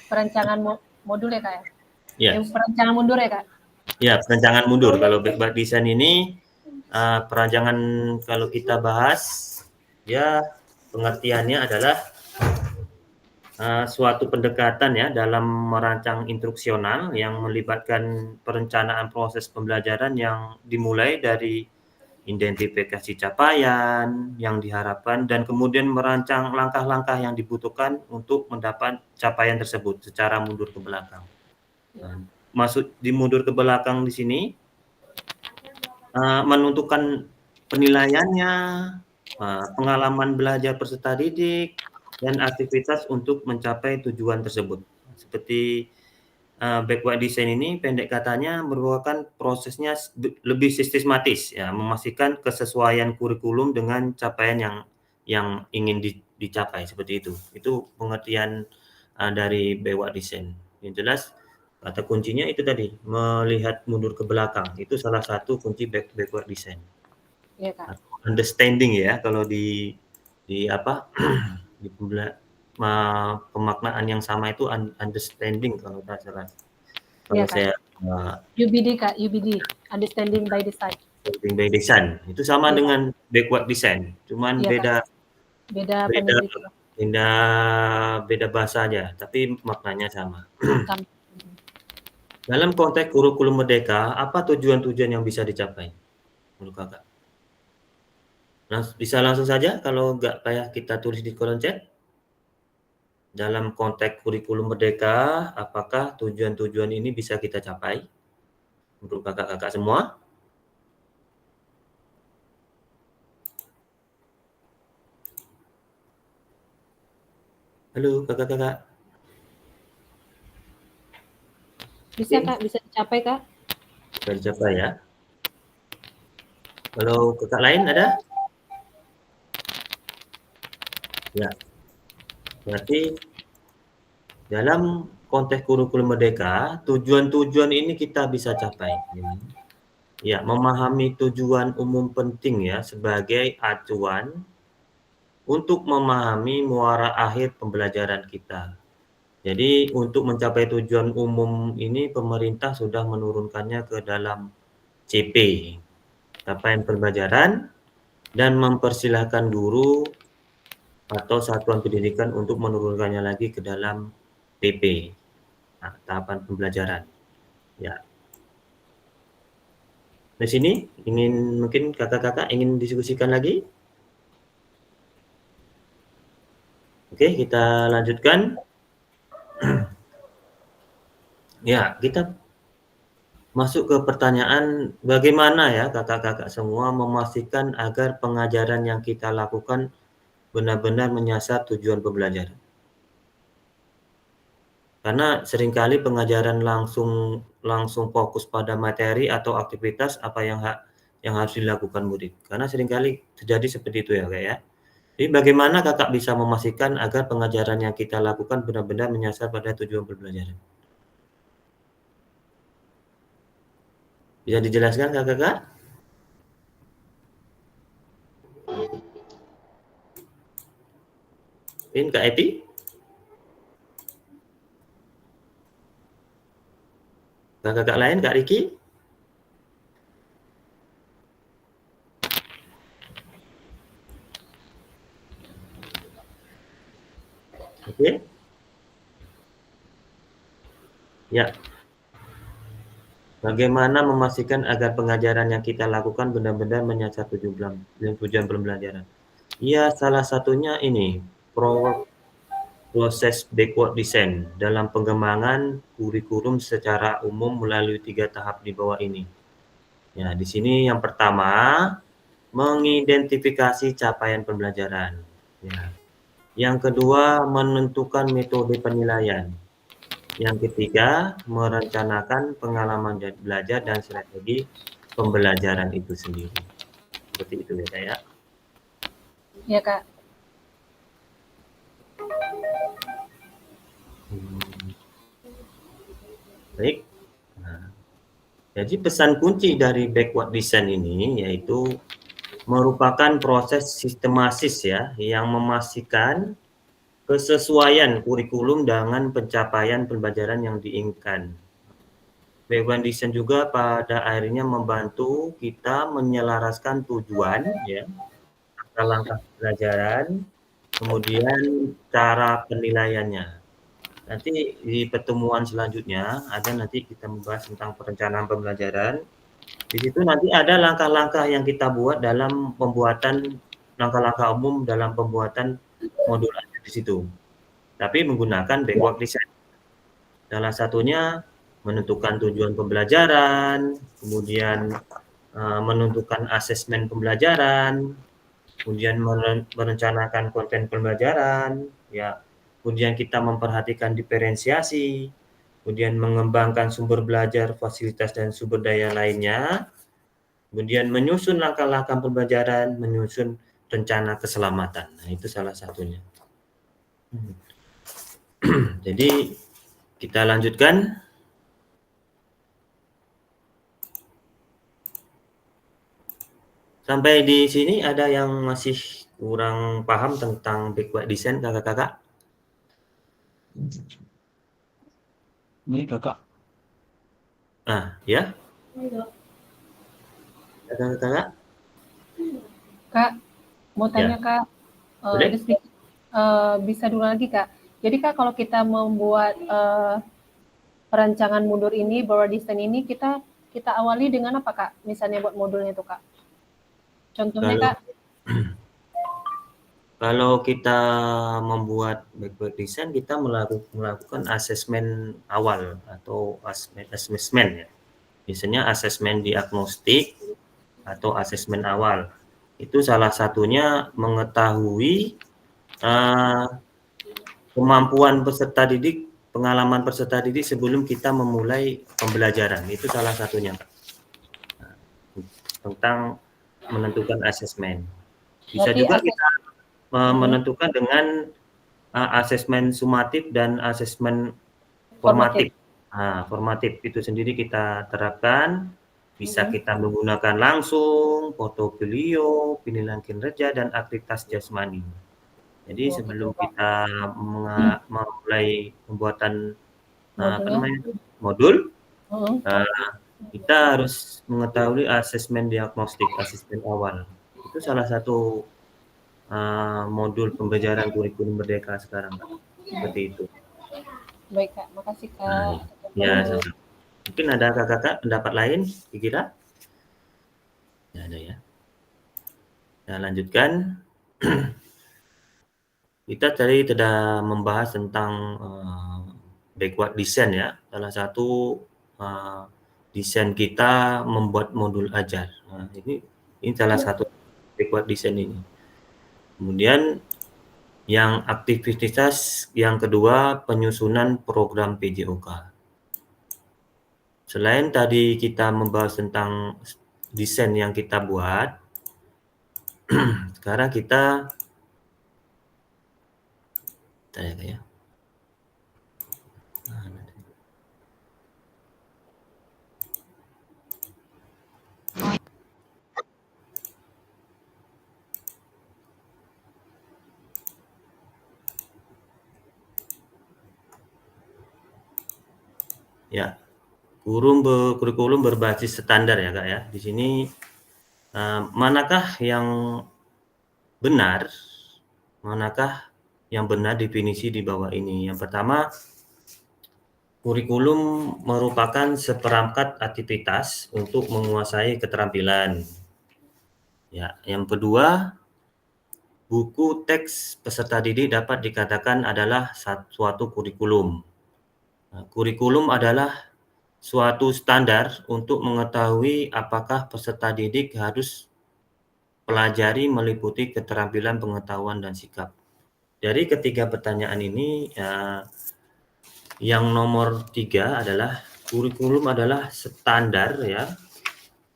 [SPEAKER 6] Perancangan modul ya Kak ya?
[SPEAKER 1] Ya.
[SPEAKER 6] Perancangan mundur ya Kak?
[SPEAKER 1] Ya, perancangan mundur. Kalau backward design ini perancangan kalau kita bahas, ya pengertiannya adalah suatu pendekatan ya dalam merancang instruksional yang melibatkan perencanaan proses pembelajaran yang dimulai dari identifikasi capaian yang diharapkan dan kemudian merancang langkah-langkah yang dibutuhkan untuk mendapat capaian tersebut secara mundur ke belakang. Maksud di mundur ke belakang di sini menentukan penilaiannya, pengalaman belajar peserta didik, dan aktivitas untuk mencapai tujuan tersebut. Seperti backward design ini pendek katanya merupakan prosesnya lebih sistematis ya, memastikan kesesuaian kurikulum dengan capaian yang ingin dicapai seperti itu. Itu pengertian dari backward design. Yang jelas kata kuncinya itu tadi, melihat mundur ke belakang. Itu salah satu kunci backward design.
[SPEAKER 6] Iya Kak.
[SPEAKER 1] Understanding ya kalau di apa di pemaknaan yang sama itu understanding kalau tak salah. Kalau saya
[SPEAKER 6] UBD Kak, UBD, understanding by design.
[SPEAKER 1] Understanding by design. Itu sama dengan backward design, cuman beda bahasa aja, tapi maknanya sama. Dalam konteks kurikulum merdeka, apa tujuan-tujuan yang bisa dicapai menurut kakak? Bisa langsung saja kalau nggak payah kita tulis di kolom chat. Dalam konteks kurikulum merdeka, apakah tujuan-tujuan ini bisa kita capai menurut kakak-kakak semua? Halo kakak-kakak.
[SPEAKER 6] Bisa Kak, bisa dicapai Kak.
[SPEAKER 1] Bisa dicapai ya. Kalau kakak lain ada? Ya. Berarti dalam konteks kurikulum merdeka, tujuan-tujuan ini kita bisa capai. Ya, memahami tujuan umum penting ya sebagai acuan untuk memahami muara akhir pembelajaran kita. Jadi untuk mencapai tujuan umum ini pemerintah sudah menurunkannya ke dalam CP, capaian pembelajaran, dan mempersilahkan guru atau satuan pendidikan untuk menurunkannya lagi ke dalam PP, tahapan pembelajaran. Ya. Di sini mungkin kakak-kakak ingin diskusikan lagi? Oke, kita lanjutkan. Ya, kita masuk ke pertanyaan bagaimana ya kakak-kakak semua memastikan agar pengajaran yang kita lakukan benar-benar menyasar tujuan pembelajaran. Karena seringkali pengajaran langsung fokus pada materi atau aktivitas apa yang harus dilakukan murid. Karena seringkali terjadi seperti itu ya Kak ya. Jadi bagaimana kakak bisa memastikan agar pengajaran yang kita lakukan benar-benar menyasar pada tujuan pembelajaran? Bisa dijelaskan kakak-kakak? Ini Kak Epi? Kakak-kakak lain, Kak Riki? Oke. Ya. Bagaimana memastikan agar pengajaran yang kita lakukan benar-benar menyasar tujuan pembelajaran? Ya, salah satunya ini, proses backward design dalam pengembangan kurikulum secara umum melalui 3 tahap di bawah ini. Ya, di sini yang pertama, mengidentifikasi capaian pembelajaran. Ya. Yang kedua, menentukan metode penilaian. Yang ketiga, merencanakan pengalaman belajar dan strategi pembelajaran itu sendiri. Seperti itu ya, Kak ya.
[SPEAKER 6] Ya, Kak.
[SPEAKER 1] Baik. Nah, jadi pesan kunci dari backward design ini yaitu merupakan proses sistematis ya yang memastikan kesesuaian kurikulum dengan pencapaian pembelajaran yang diinginkan. Backward design juga pada akhirnya membantu kita menyelaraskan tujuan ya, langkah-langkah pembelajaran, kemudian cara penilaiannya. Nanti di pertemuan selanjutnya ada nanti kita membahas tentang perencanaan pembelajaran. Di situ nanti ada langkah-langkah yang kita buat dalam pembuatan langkah-langkah umum dalam pembuatan modul ajar di situ. Tapi menggunakan backward design. Salah satunya menentukan tujuan pembelajaran, kemudian menentukan asesmen pembelajaran, kemudian merencanakan konten pembelajaran, ya. Kemudian kita memperhatikan diferensiasi, kemudian mengembangkan sumber belajar, fasilitas dan sumber daya lainnya, kemudian menyusun langkah-langkah pembelajaran, menyusun rencana keselamatan. Nah, itu salah satunya. Jadi kita lanjutkan. Sampai di sini ada yang masih kurang paham tentang backward design, kakak-kakak?
[SPEAKER 7] Ini kakak.
[SPEAKER 1] Ya. Kakak-kakak?
[SPEAKER 6] Kak, mau tanya
[SPEAKER 1] Ya.
[SPEAKER 6] Kak,
[SPEAKER 1] Boleh?
[SPEAKER 6] ada sedikit, bisa dulu lagi Kak. Jadi Kak, kalau kita membuat perancangan mundur ini, backward design ini, kita awali dengan apa Kak? Misalnya buat modulnya itu Kak. Contohnya Kak.
[SPEAKER 1] Kalau kita membuat backward design, kita melakukan asesmen awal atau asesmen ya. Biasanya asesmen diagnostik atau asesmen awal. Itu salah satunya mengetahui kemampuan peserta didik, pengalaman peserta didik sebelum kita memulai pembelajaran. Itu salah satunya. Tentang menentukan asesmen. Bisa
[SPEAKER 6] Berarti
[SPEAKER 1] juga kita menentukan dengan asesmen sumatif dan asesmen formatif. Formatif itu sendiri kita terapkan, bisa kita menggunakan langsung, portofolio, penilaian kinerja, dan aktivitas jasmani. Jadi sebelum kita memulai pembuatan modul, kita harus mengetahui asesmen diagnostik, asesmen awal. Itu salah satu modul pembelajaran kurikulum Merdeka sekarang, Kak. Seperti itu.
[SPEAKER 6] Baik, Kak. Makasih, Kak.
[SPEAKER 1] Ya, mungkin ada kakak pendapat lain, kira-kira? Ya, ada ya. Nah, lanjutkan. Kita tadi sudah membahas tentang backward design ya. Salah satu desain kita membuat modul ajar. Nah, ini salah satu backward design ini. Kemudian yang aktivitas yang kedua, penyusunan program PJOK. Selain tadi kita membahas tentang desain yang kita buat, sekarang kita ya. Ya, kurikulum berbasis standar ya Kak ya. Di sini manakah yang benar, manakah yang benar definisi di bawah ini. Yang pertama, kurikulum merupakan seperangkat aktivitas untuk menguasai keterampilan. Ya, yang kedua, buku teks peserta didik dapat dikatakan adalah suatu kurikulum. Nah, kurikulum adalah suatu standar untuk mengetahui apakah peserta didik harus pelajari meliputi keterampilan, pengetahuan, dan sikap. Dari ketiga pertanyaan ini, yang nomor 3 adalah kurikulum adalah standar ya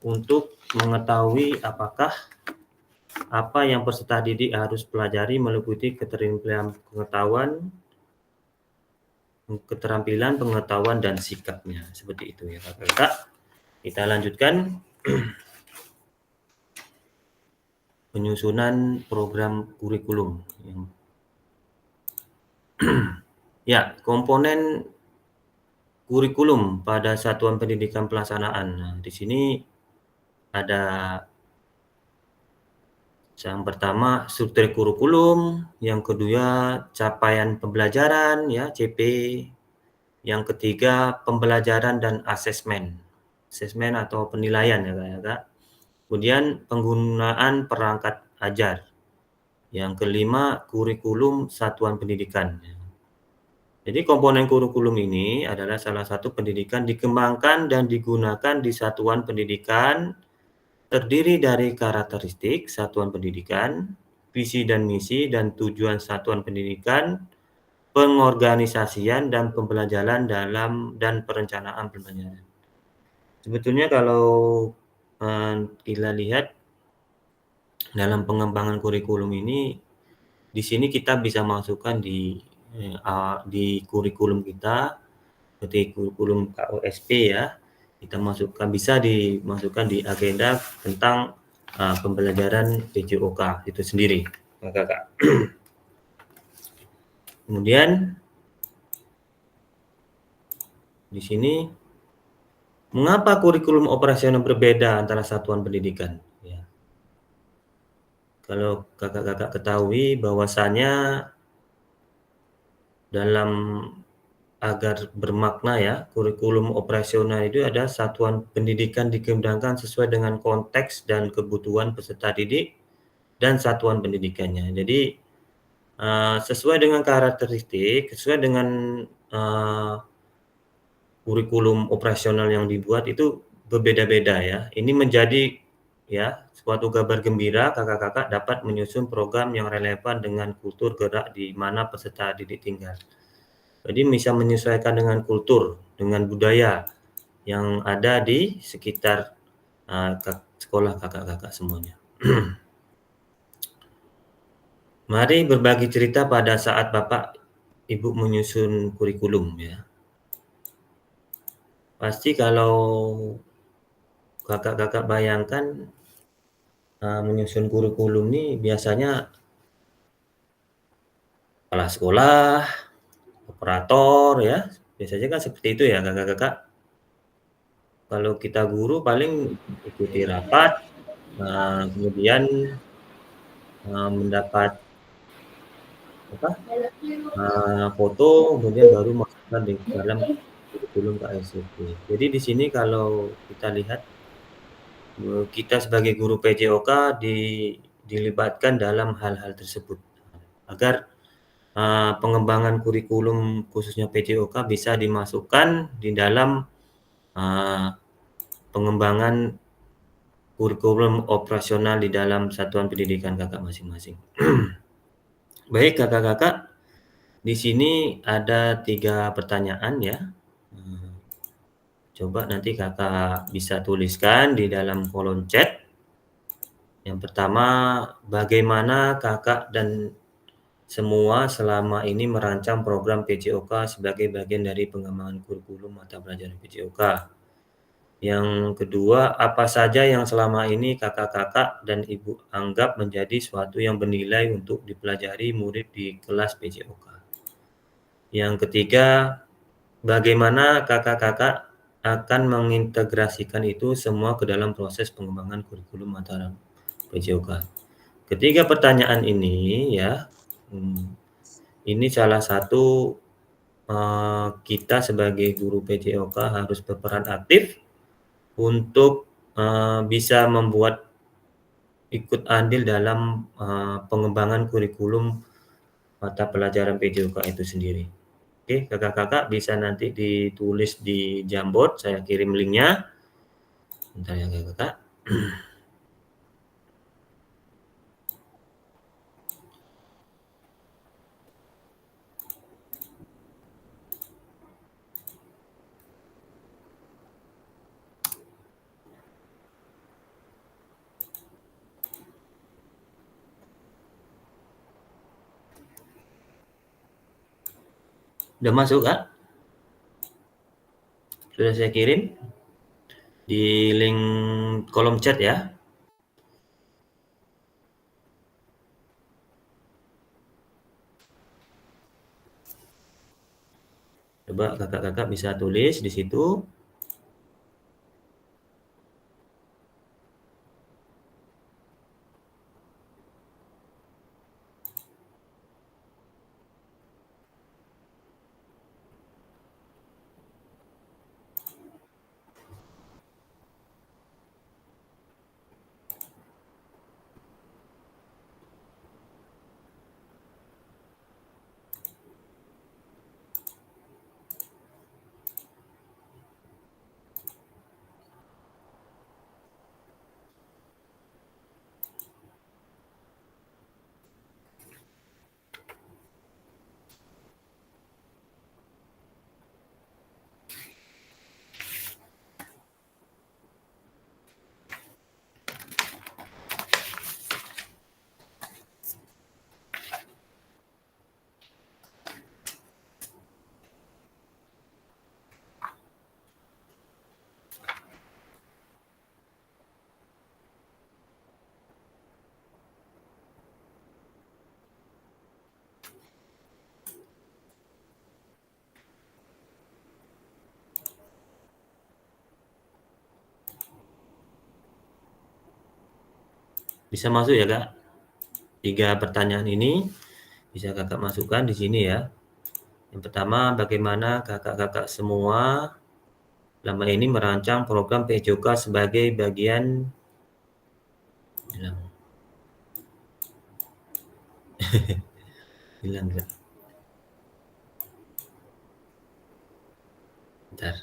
[SPEAKER 1] untuk mengetahui apakah apa yang peserta didik harus pelajari meliputi keterampilan, pengetahuan, dan sikapnya. Seperti itu ya Kakak. Kita lanjutkan penyusunan program kurikulum. Ya, komponen kurikulum pada satuan pendidikan pelaksanaan. Nah, di sini ada yang pertama struktur kurikulum, yang kedua capaian pembelajaran ya CP, yang ketiga pembelajaran dan asesmen atau penilaian ya Kak. Kemudian penggunaan perangkat ajar. Yang kelima kurikulum satuan pendidikan. Jadi komponen kurikulum ini adalah salah satu pendidikan dikembangkan dan digunakan di satuan pendidikan, terdiri dari karakteristik satuan pendidikan, visi dan misi dan tujuan satuan pendidikan, pengorganisasian dan pembelajaran dan perencanaan pembelajaran. Sebetulnya kalau kita lihat dalam pengembangan kurikulum ini, di sini kita bisa masukkan di kurikulum kita, seperti kurikulum KOSP ya. Kita bisa dimasukkan di agenda tentang pembelajaran PJOK itu sendiri, Kakak. Kemudian di sini mengapa kurikulum operasional berbeda antara satuan pendidikan? Ya. Kalau kakak-kakak ketahui bahwasannya dalam agar bermakna ya, kurikulum operasional itu ada satuan pendidikan dikembangkan sesuai dengan konteks dan kebutuhan peserta didik dan satuan pendidikannya. Jadi sesuai dengan karakteristik, sesuai dengan kurikulum operasional yang dibuat itu berbeda-beda ya. Ini menjadi ya suatu kabar gembira kakak-kakak dapat menyusun program yang relevan dengan kultur gerak di mana peserta didik tinggal. Jadi bisa menyesuaikan dengan kultur, dengan budaya yang ada di sekitar sekolah kakak-kakak semuanya. Mari berbagi cerita pada saat Bapak Ibu menyusun kurikulum ya. Pasti kalau kakak-kakak bayangkan menyusun kurikulum ini biasanya kepala sekolah, operator ya, biasanya kan seperti itu ya kakak-kakak. Kalau kita guru paling ikuti rapat, kemudian mendapat foto, kemudian baru masukkan di dalam kurikulum KSP. Jadi di sini kalau kita lihat kita sebagai guru PJOK dilibatkan dalam hal-hal tersebut agar pengembangan kurikulum khususnya PJOK bisa dimasukkan di dalam pengembangan kurikulum operasional di dalam satuan pendidikan kakak masing-masing. Baik kakak-kakak, di sini ada 3 pertanyaan ya. Coba nanti kakak bisa tuliskan di dalam kolom chat. Yang pertama, bagaimana kakak dan semua selama ini merancang program PJOK sebagai bagian dari pengembangan kurikulum mata pelajaran PJOK. Yang kedua, apa saja yang selama ini kakak-kakak dan ibu anggap menjadi suatu yang bernilai untuk dipelajari murid di kelas PJOK. Yang ketiga, bagaimana kakak-kakak akan mengintegrasikan itu semua ke dalam proses pengembangan kurikulum mata PJOK. Ketiga pertanyaan ini ya, ini salah satu kita sebagai guru PJOK harus berperan aktif untuk bisa membuat ikut andil dalam pengembangan kurikulum mata pelajaran PJOK itu sendiri. Oke, kakak-kakak bisa nanti ditulis di Jamboard, saya kirim linknya. Bentar ya kakak. Udah masuk kak? Sudah saya kirim di link kolom chat ya. Coba kakak-kakak bisa tulis di situ. Bisa masuk ya kak? 3 pertanyaan ini bisa kakak masukkan di sini ya. Yang pertama, bagaimana kakak-kakak semua selama ini merancang program PJOK sebagai bagian hilang hilang Kak. Bentar.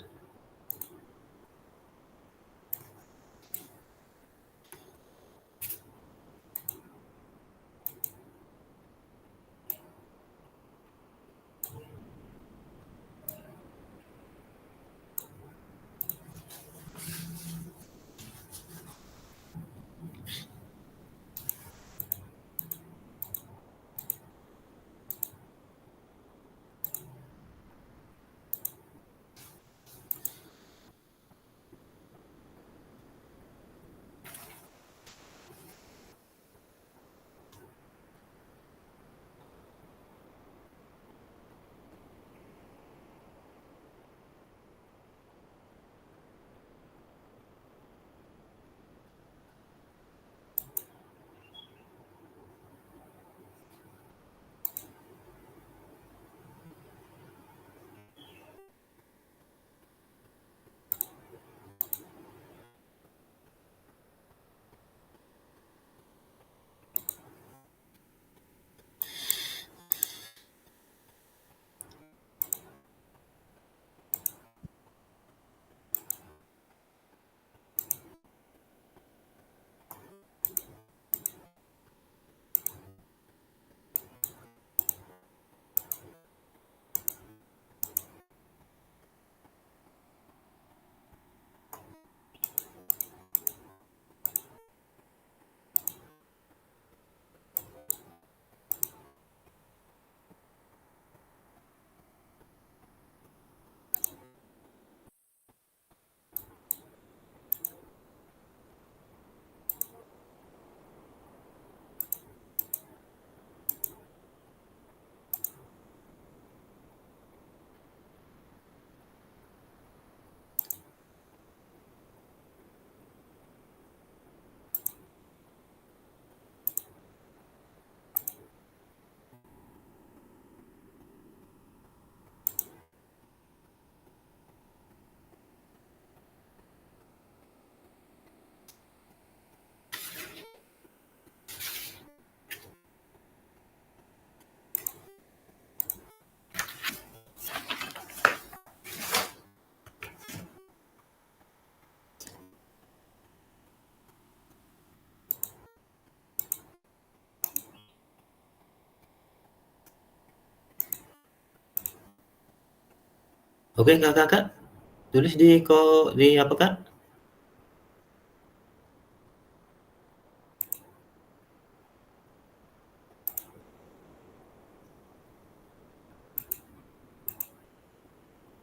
[SPEAKER 1] Oke kakak, tulis di apa kak?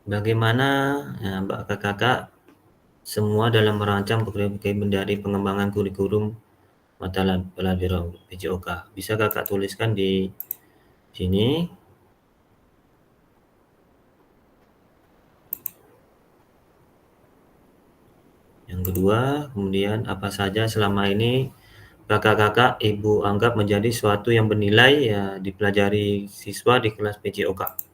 [SPEAKER 1] Bagaimana ya, Mbak kakak semua dalam merancang program dari pengembangan kurikulum mata pelajaran PJOK. Bisa kakak tuliskan di sini. Yang kedua, kemudian apa saja selama ini kakak-kakak ibu anggap menjadi suatu yang bernilai ya dipelajari siswa di kelas PJOK.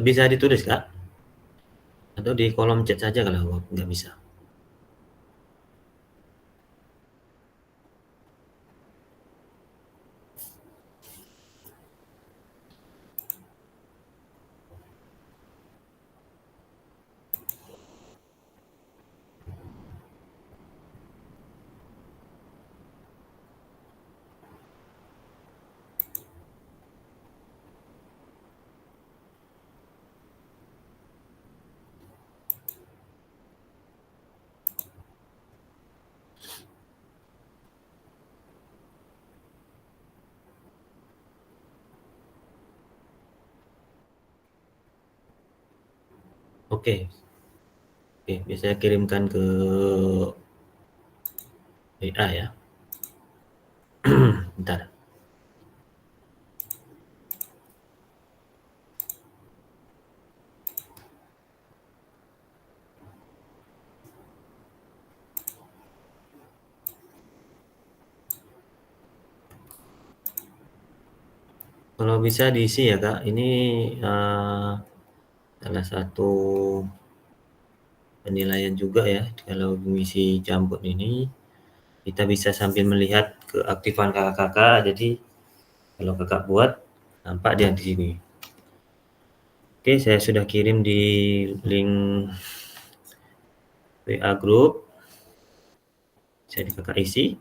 [SPEAKER 1] Bisa ditulis kak? Atau di kolom chat saja kalau nggak bisa. Oke, oke, bisa kirimkan ke WA ya. Bentar. Kalau bisa diisi ya kak, ini salah satu penilaian juga ya kalau mengisi Jambon ini kita bisa sambil melihat keaktifan kakak-kakak. Jadi kalau kakak buat nampak dia di sini. Oke, saya sudah kirim di link WA group. Jadi kakak isi.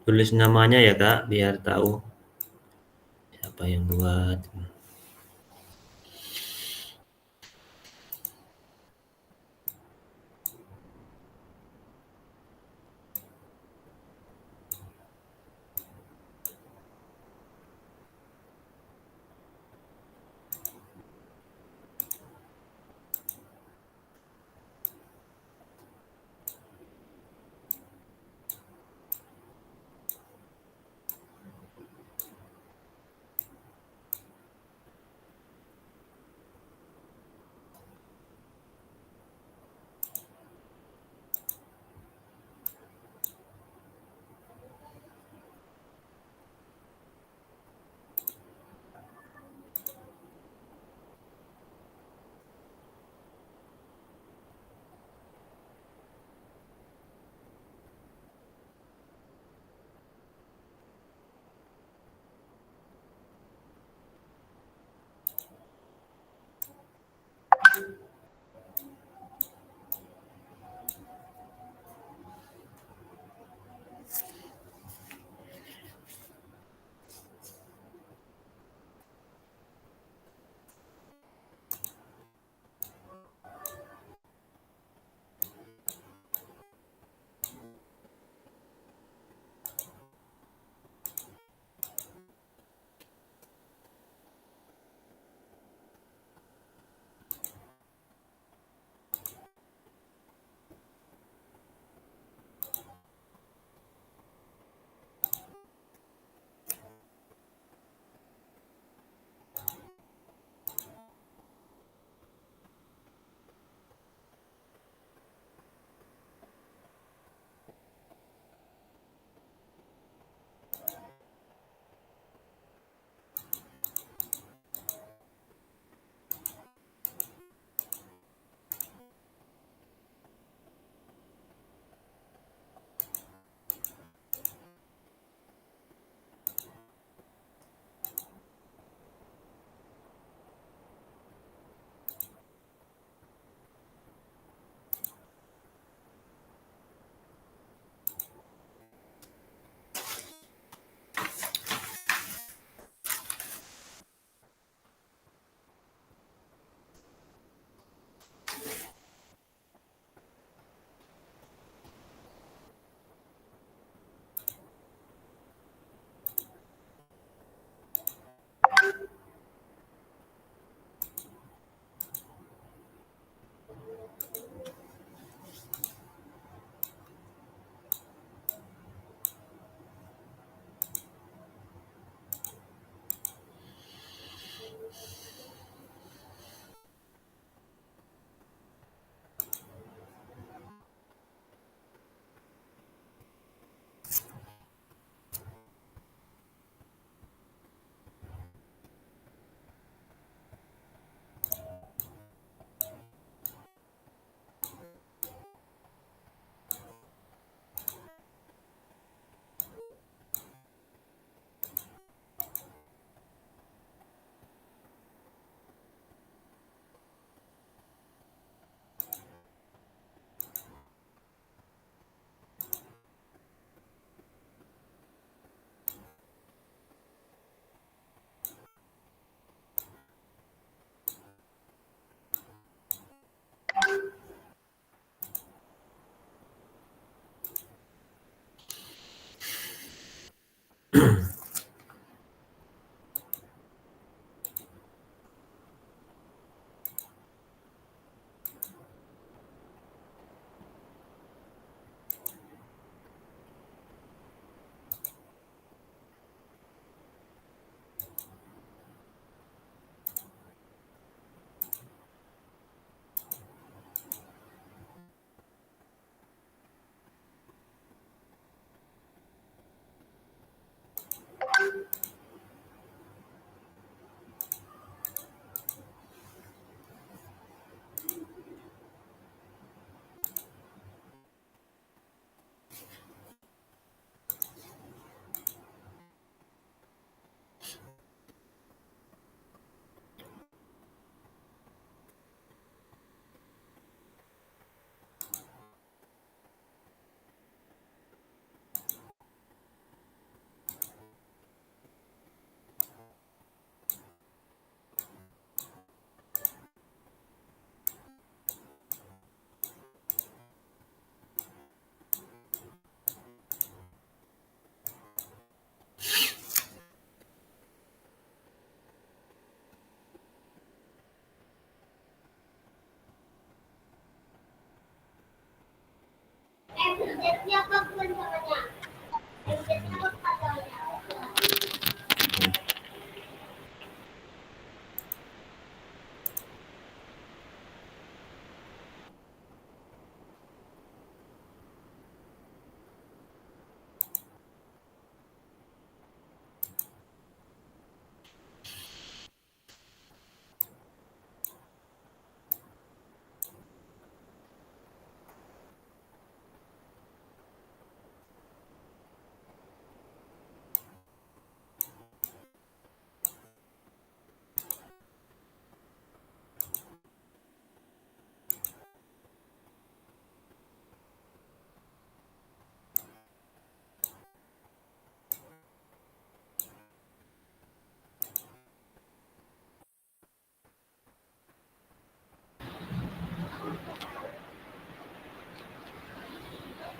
[SPEAKER 1] Tulis namanya ya kak, biar tahu siapa yang buat.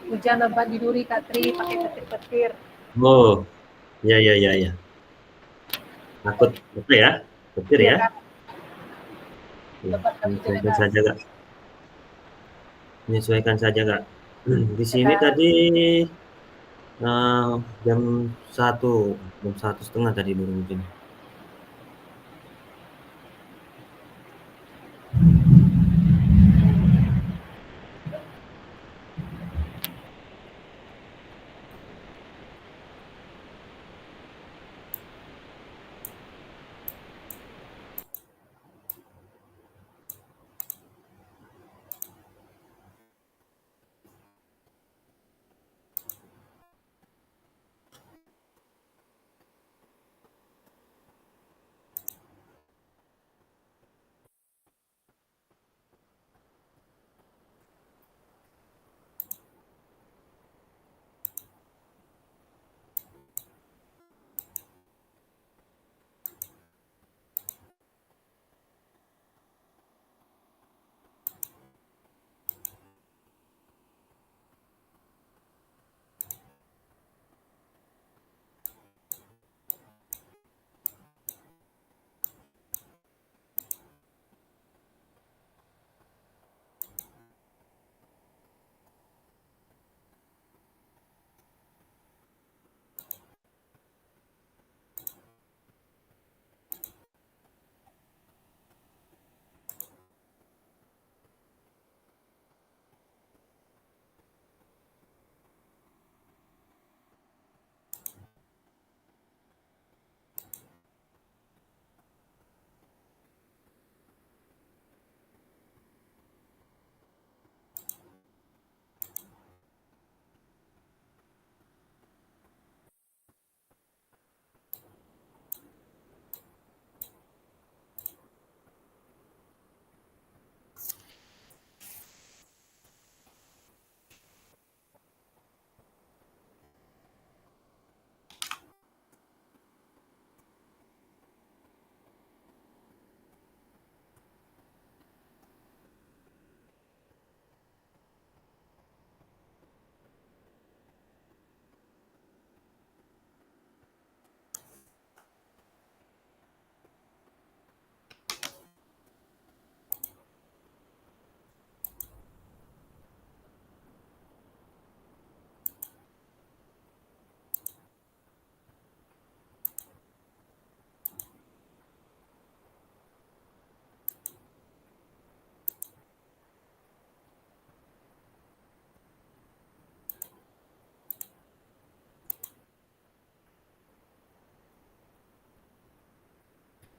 [SPEAKER 6] Hujan lebat di Duri, Kak Tri, pakai petir-petir.
[SPEAKER 1] Oh, ya. Takut apa ya? Petir
[SPEAKER 6] Iya,
[SPEAKER 1] ya?
[SPEAKER 6] Kak.
[SPEAKER 1] Ya,
[SPEAKER 6] Lebat dan hujan
[SPEAKER 1] menyesuaikan
[SPEAKER 6] deras.
[SPEAKER 1] saja, Kak. Menyesuaikan saja, Kak. Di
[SPEAKER 6] Ya,
[SPEAKER 1] sini
[SPEAKER 6] Kak.
[SPEAKER 1] tadi eh, jam 1, jam 1:30 tadi baru hujan.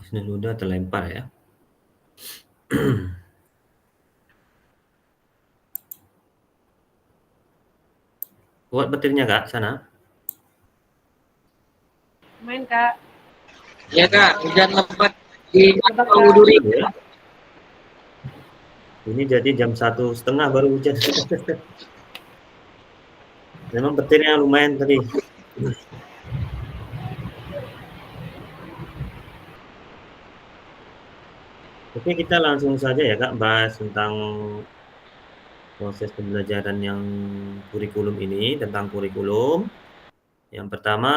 [SPEAKER 1] Ini udah terlempar ya. Kuat petirnya, Kak, sana?
[SPEAKER 6] Main, Kak.
[SPEAKER 3] Ya Kak, hujan lebat di
[SPEAKER 6] Lebat,
[SPEAKER 3] Pulau
[SPEAKER 6] Kak.
[SPEAKER 3] Duri.
[SPEAKER 1] Ya. Ini jadi jam 1:30 baru hujan. Memang petirnya lumayan tadi. Oke, kita langsung saja ya, Kak, bahas tentang proses pembelajaran yang kurikulum ini, tentang kurikulum. Yang pertama,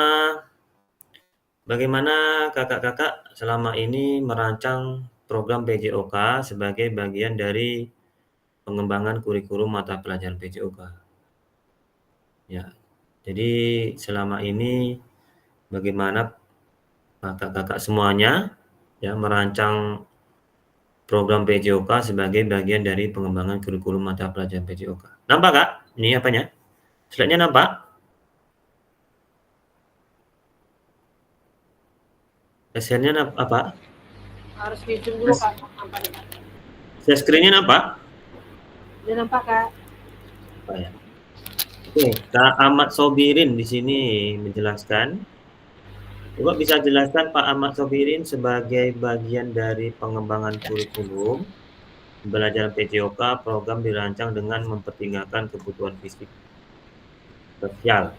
[SPEAKER 1] bagaimana kakak-kakak selama ini merancang program PJOK sebagai bagian dari pengembangan kurikulum mata pelajaran PJOK? Ya, jadi selama ini bagaimana kakak-kakak semuanya ya merancang program PJOK sebagai bagian dari pengembangan kurikulum mata pelajaran PJOK. Nampak, Kak? Ini apanya? Slide-nya nampak? Share-nya apa?
[SPEAKER 6] Harus di zoom dulu, Kak. Nampak, Kak.
[SPEAKER 1] Share screen-nya nampak?
[SPEAKER 6] Udah nampak, Kak.
[SPEAKER 1] Apa ya? Oke, Kak Ahmad Sobirin di sini menjelaskan. Coba bisa jelaskan Pak Ahmad Sobirin sebagai bagian dari pengembangan kurikulum pembelajaran PJOK, program dirancang dengan mempertimbangkan kebutuhan fisik sosial.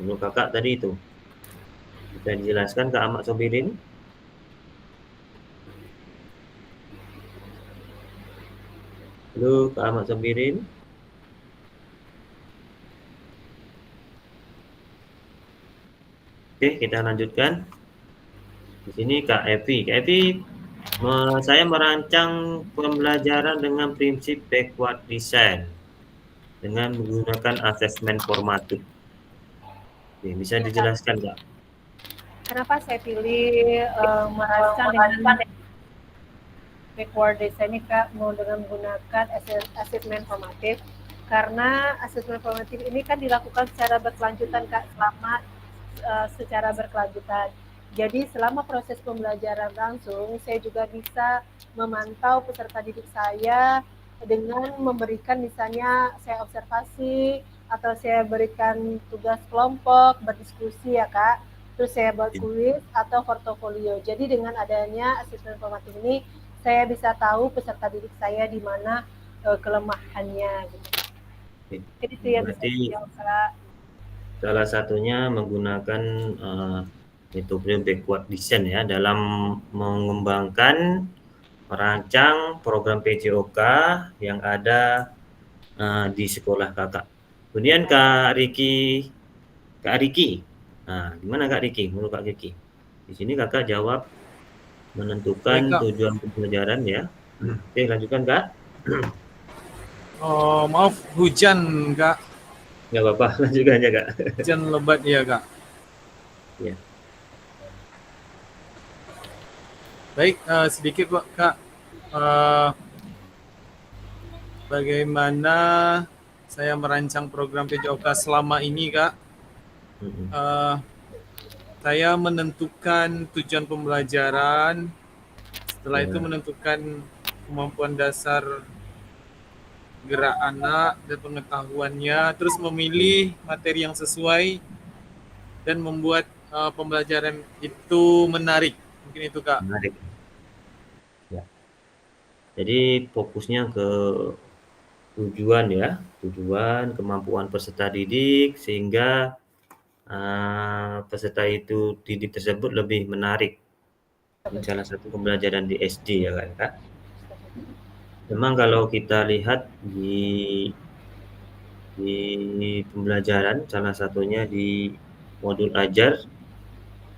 [SPEAKER 1] Menurut kakak tadi itu bisa dijelaskan Kak Ahmad Sobirin? Halo Kak Ahmad Sobirin. Oke, kita lanjutkan. Di sini Kak Evi. Kak Evi, saya merancang pembelajaran dengan prinsip backward design dengan menggunakan asesmen formatif. Oke, bisa dijelaskan Kak?
[SPEAKER 6] Kenapa saya pilih merancang dengan backward design ini Kak, dengan menggunakan asesmen formatif? Karena asesmen formatif ini kan dilakukan secara berkelanjutan Kak, secara berkelanjutan. Jadi selama proses pembelajaran langsung, saya juga bisa memantau peserta didik saya dengan memberikan misalnya saya observasi atau saya berikan tugas kelompok, berdiskusi ya Kak. Terus saya buat kuis atau portofolio. Jadi dengan adanya asesmen formatif ini, saya bisa tahu peserta didik saya di mana kelemahannya gitu. Jadi itu yang
[SPEAKER 1] Berarti
[SPEAKER 6] Kak.
[SPEAKER 1] salah satunya menggunakan metode backward design ya dalam mengembangkan merancang program PJOK yang ada di sekolah Kakak. Kemudian Kak Riki. Nah, gimana Kak Riki? Menurut Kak Riki. Di sini Kakak jawab menentukan tujuan pembelajaran ya. Oke, lanjutkan Kak.
[SPEAKER 4] Maaf, hujan Kak.
[SPEAKER 1] Nggak apa-apa, lanjutkan aja Kak.
[SPEAKER 4] Hujan lebat ya Kak.
[SPEAKER 1] Ya.
[SPEAKER 4] Baik, sedikit Kak. Bagaimana saya merancang program PJOK selama ini Kak? Saya menentukan tujuan pembelajaran, setelah itu menentukan kemampuan dasar gerak anak dan pengetahuannya, terus memilih materi yang sesuai dan membuat pembelajaran itu menarik. Mungkin itu Kak.
[SPEAKER 1] Menarik. Ya. Jadi fokusnya ke tujuan ya, tujuan, kemampuan peserta didik sehingga peserta didik tersebut lebih menarik. Ini salah satu pembelajaran di SD ya Kak. Memang kalau kita lihat di pembelajaran, salah satunya di modul ajar,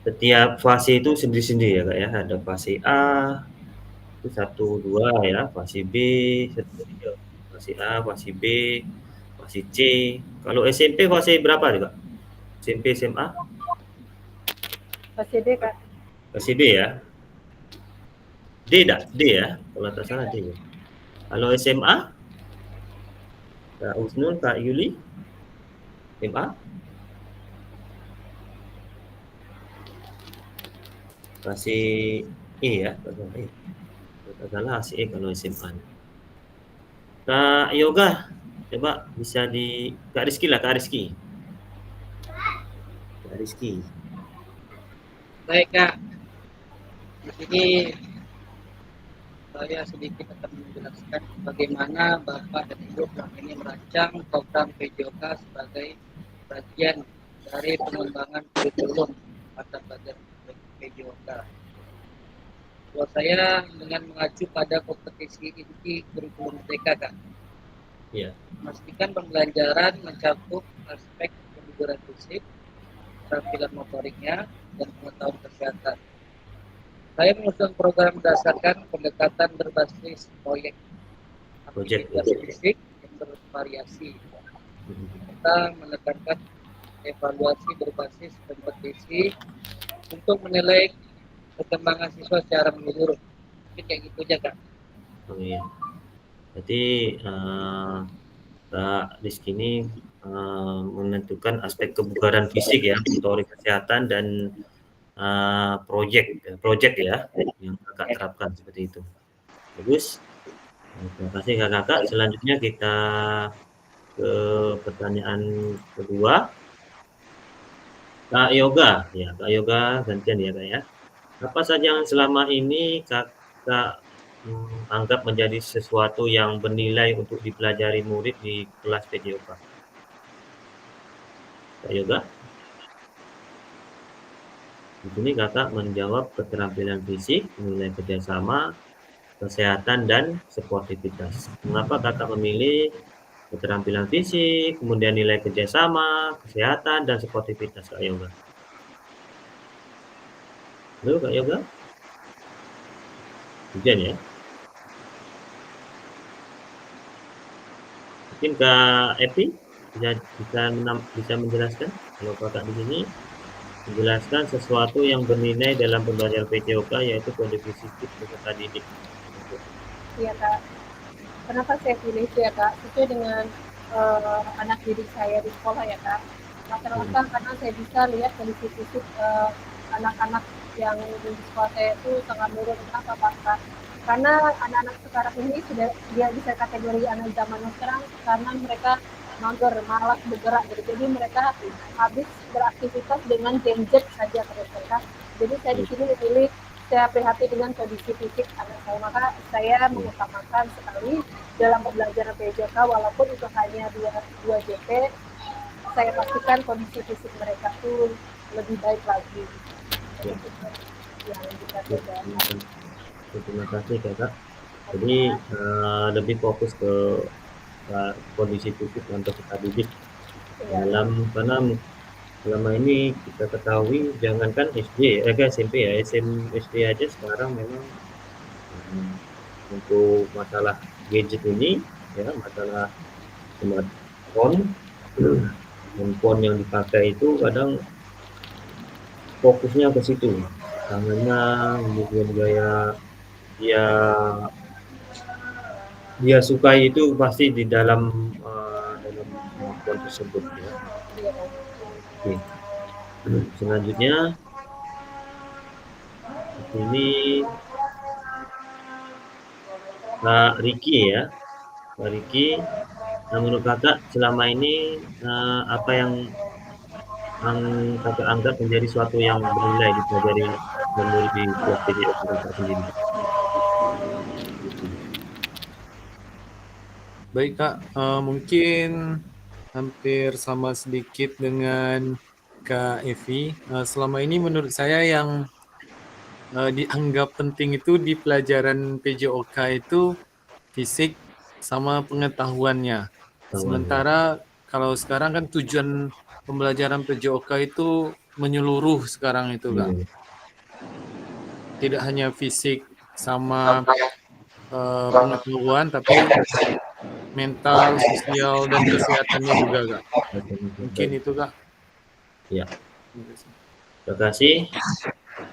[SPEAKER 1] setiap fase itu sendiri-sendiri ya Kak ya. Ada fase A, itu 1, 2 ya, fase B, 1, 2, 3, fase A, fase B, fase C. Kalau SMP fase berapa nih Kak? SMP, SMA?
[SPEAKER 6] Fase D Kak.
[SPEAKER 1] Fase D ya? D ya? Kalau tak salah D ya. Kalau SMA? Kak Usnul, Kak Yuli? SMA? Fase E ya? Tak salah fase E kalau SMA. Kak Yoga, coba bisa Kak Rizky lah, Kak Rizky.
[SPEAKER 3] Baik Kak, di sini saya sedikit akan menjelaskan bagaimana Bapak dan Ibu selama ini merancang program PJOK sebagai bagian dari pengembangan kurikulum mata pelajaran PJOK. Buat saya dengan mengacu pada kompetisi inti kurikulum TK Kak.
[SPEAKER 1] Iya.
[SPEAKER 3] Memastikan pembelajaran mencakup aspek kebugaran fisik, keterampilan motoriknya, dan pengetahuan kesehatan. Saya menyusun program berdasarkan pendekatan berbasis proyek aktivitas fisik yang bervariasi. Kita menekankan evaluasi berbasis kompetisi untuk menilai perkembangan siswa secara menyeluruh. Mungkin kayak gitu aja Kak.
[SPEAKER 1] Oh iya. Jadi Kak Rizky ini menentukan aspek kebugaran fisik ya, motorik kesehatan dan project ya yang Kakak terapkan seperti itu. Bagus. Terima kasih Kakak. Selanjutnya kita ke pertanyaan kedua. Kak Yoga, ya Kak Yoga gantian ya Kak ya. Apa saja yang selama ini Kakak anggap menjadi sesuatu yang bernilai untuk dipelajari murid di kelas PJOK? Kak Yoga? Di sini Kakak menjawab keterampilan fisik, nilai kerjasama, kesehatan, dan sportivitas. Mengapa Kakak memilih keterampilan fisik, kemudian nilai kerjasama, kesehatan, dan sportivitas Kak Yoga? Halo Kak Yoga? Hujan ya? Mungkin Kak Epi bisa menjelaskan kalau Kakak di sini menjelaskan sesuatu yang bernilai dalam pembelajaran PJOK yaitu kode fisik peserta didik.
[SPEAKER 6] Iya Kak. Kenapa saya pilih itu ya Kak? Sesuai dengan anak didik saya di sekolah ya Kak. Rata-rata karena saya bisa lihat kondisi fisik anak-anak yang di sekolah saya itu sangat menurun. Kenapa Pak? Karena anak-anak sekarang ini sudah dia bisa kategori anak zaman sekarang karena mereka mager, malas bergerak gitu. Jadi mereka habis beraktivitas dengan gadget saja terus Kak. Jadi saya di sini memilih saya prihatin dengan kondisi fisik anak saya, maka saya mengutamakan sekali dalam pembelajaran PJK walaupun itu hanya 2 JP, saya pastikan kondisi fisik mereka itu lebih baik lagi.
[SPEAKER 1] Ya.
[SPEAKER 6] Yang kita coba.
[SPEAKER 1] Terima kasih Kakak. Jadi lebih fokus ke kondisi fisik dan peserta didik dalam karena selama ini kita ketahui jangankan SD, SMP ya, SD aja sekarang memang untuk masalah gadget ini ya, masalah smartphone, handphone yang dipakai itu kadang fokusnya ke situ, tangannya kemudian gaya dia sukai itu pasti di dalam smartphone tersebut ya. Oke. Selanjutnya ini Kak Riki ya. Kak Riki, menurut Kakak selama ini apa yang Kakak anggap menjadi suatu yang bernilai dipelajari menurut di kelas PJOK Kakak sendiri?
[SPEAKER 4] Baik Kak, mungkin hampir sama sedikit dengan Kak Evi. Selama ini menurut saya yang dianggap penting itu di pelajaran PJOK itu fisik sama pengetahuannya. Sementara kalau sekarang kan tujuan pembelajaran PJOK itu menyeluruh sekarang itu Kak. Tidak hanya fisik sama pengetahuan, tapi mental, sosial, dan kesehatannya juga Kak. Mungkin itu Kak.
[SPEAKER 1] Ya. Terima kasih.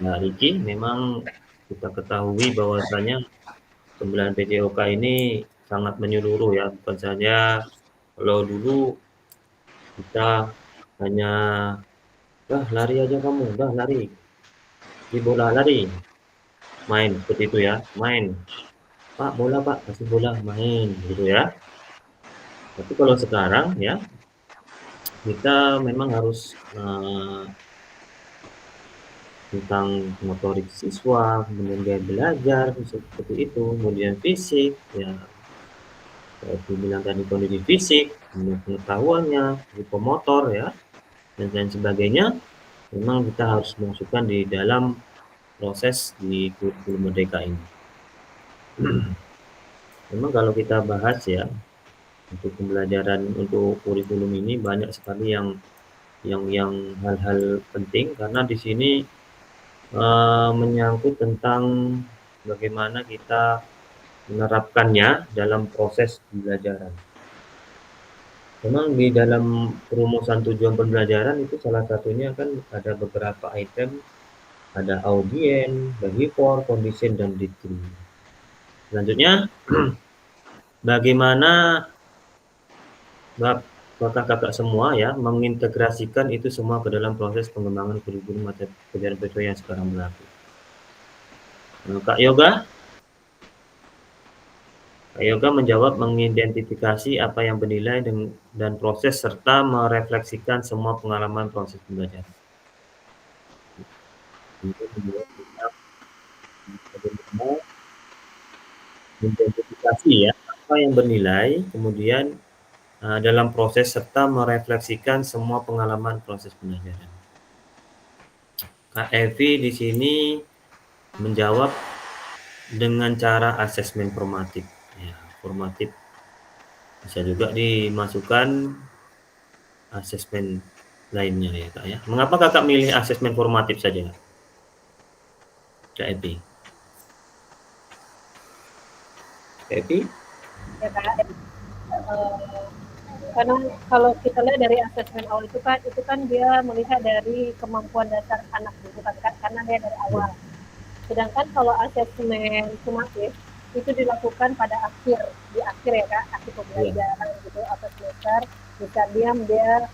[SPEAKER 1] Nah, Riki, memang kita ketahui bahwasanya pembelajaran PJOK ini sangat menyeluruh ya, bukan saja kalau dulu kita hanya lari aja kamu, lari, di bola lari, main seperti itu ya, main. Pak bola Pak, kasih bola, main gitu ya. Tapi kalau sekarang ya kita memang harus tentang motorik siswa, kemudian gaya belajar seperti itu, kemudian fisik ya, dibilang tadi kondisi fisik, kemudian pengetahuannya, psikomotor ya, dan lain sebagainya, memang kita harus masukkan di dalam proses di kurikulum merdeka ini. Memang kalau kita bahas ya, untuk pembelajaran untuk kurikulum ini banyak sekali yang hal-hal penting karena di sini menyangkut tentang bagaimana kita menerapkannya dalam proses pembelajaran. Memang di dalam perumusan tujuan pembelajaran itu salah satunya kan ada beberapa item, ada audien, behavior, condition, dan detail. Selanjutnya, bagaimana kakak-kakak semua ya mengintegrasikan itu semua ke dalam proses pengembangan kurikulum atau pelajaran PJOK yang sekarang berlaku. Kak Yoga menjawab mengidentifikasi apa yang bernilai dan proses serta merefleksikan semua pengalaman proses pembelajaran. Mengidentifikasi ya apa yang bernilai, kemudian dalam proses serta merefleksikan semua pengalaman proses pembelajaran. Kak Evi di sini menjawab dengan cara asesmen formatif. Ya, formatif bisa juga dimasukkan asesmen lainnya ya Kak ya. Mengapa Kakak milih asesmen formatif saja? Kak Epi. Epi?
[SPEAKER 6] Ya Kak. Karena kalau kita lihat dari asesmen awal itu kan dia melihat dari kemampuan dasar anak gitu kan, karena dia dari awal. Sedangkan kalau asesmen sumatif itu dilakukan pada di akhir ya Kak, akhir pembelajaran gitu atau semester. Misalnya dia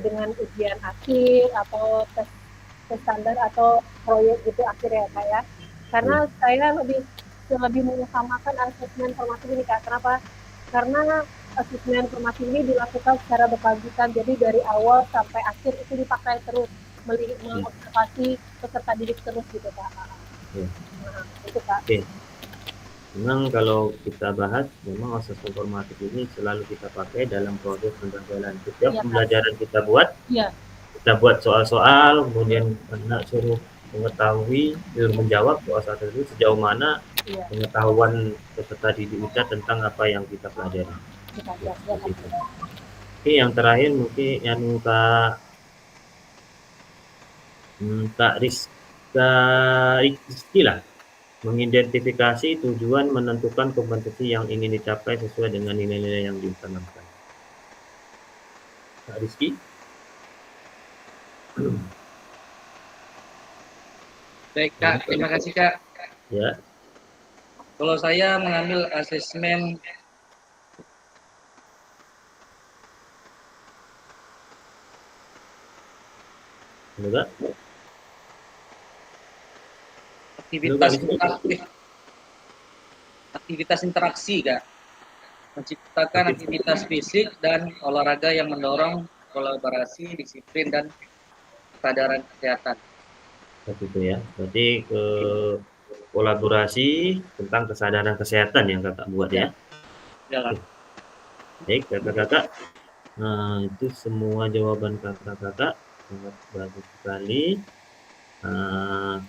[SPEAKER 6] dengan ujian akhir atau tes standar atau proyek gitu akhir ya Kak ya. Karena saya lebih mengutamakan asesmen formatif ini Kak. Kenapa? Karena asesmen formatif ini dilakukan secara berkelanjutan, jadi dari awal sampai akhir itu dipakai terus, mengobservasi peserta didik terus gitu Kak. Nah, itu Kak.
[SPEAKER 1] Memang kalau kita bahas, memang asesmen formatif ini selalu kita pakai dalam proses pembelajaran. Setiap pembelajaran kita buat soal-soal, kemudian anak suruh mengetahui, suruh menjawab soal tersebut sejauh mana pengetahuan peserta didik kita tentang apa yang kita pelajari. Oke, yang terakhir mungkin yang Kak Rizky lah, mengidentifikasi tujuan, menentukan kompetensi yang ingin dicapai sesuai dengan nilai-nilai yang ditanamkan. Kak Rizky?
[SPEAKER 3] Baik Kak, terima kasih Kak.
[SPEAKER 1] Ya.
[SPEAKER 3] Kalau saya mengambil asesmen aktivitas interaksi Kak, menciptakan aktivitas fisik dan olahraga yang mendorong kolaborasi, disiplin dan kesadaran kesehatan.
[SPEAKER 1] Begitu ya, berarti kolaborasi tentang kesadaran kesehatan yang kakak buat ya.
[SPEAKER 3] Ya.
[SPEAKER 1] Baik kakak-kakak, nah itu semua jawaban kakak-kakak, sangat bagus sekali.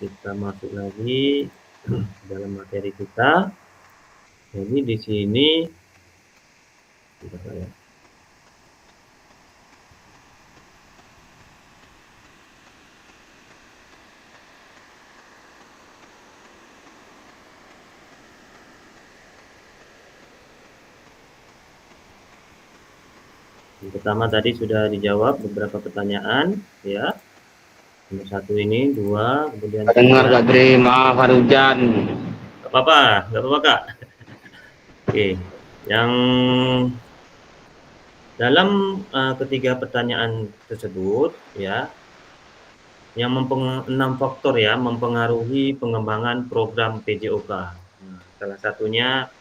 [SPEAKER 1] Kita masuk lagi dalam materi kita. Jadi di sini yang pertama tadi sudah dijawab beberapa pertanyaan ya. Nomor 1 ini, 2, kemudian
[SPEAKER 3] dengar Kak Dri, maaf ada hujan.
[SPEAKER 1] Gak apa-apa Kak. Oke, yang dalam ketiga pertanyaan tersebut ya, yang 6 faktor ya mempengaruhi pengembangan program PJOK. Nah, salah satunya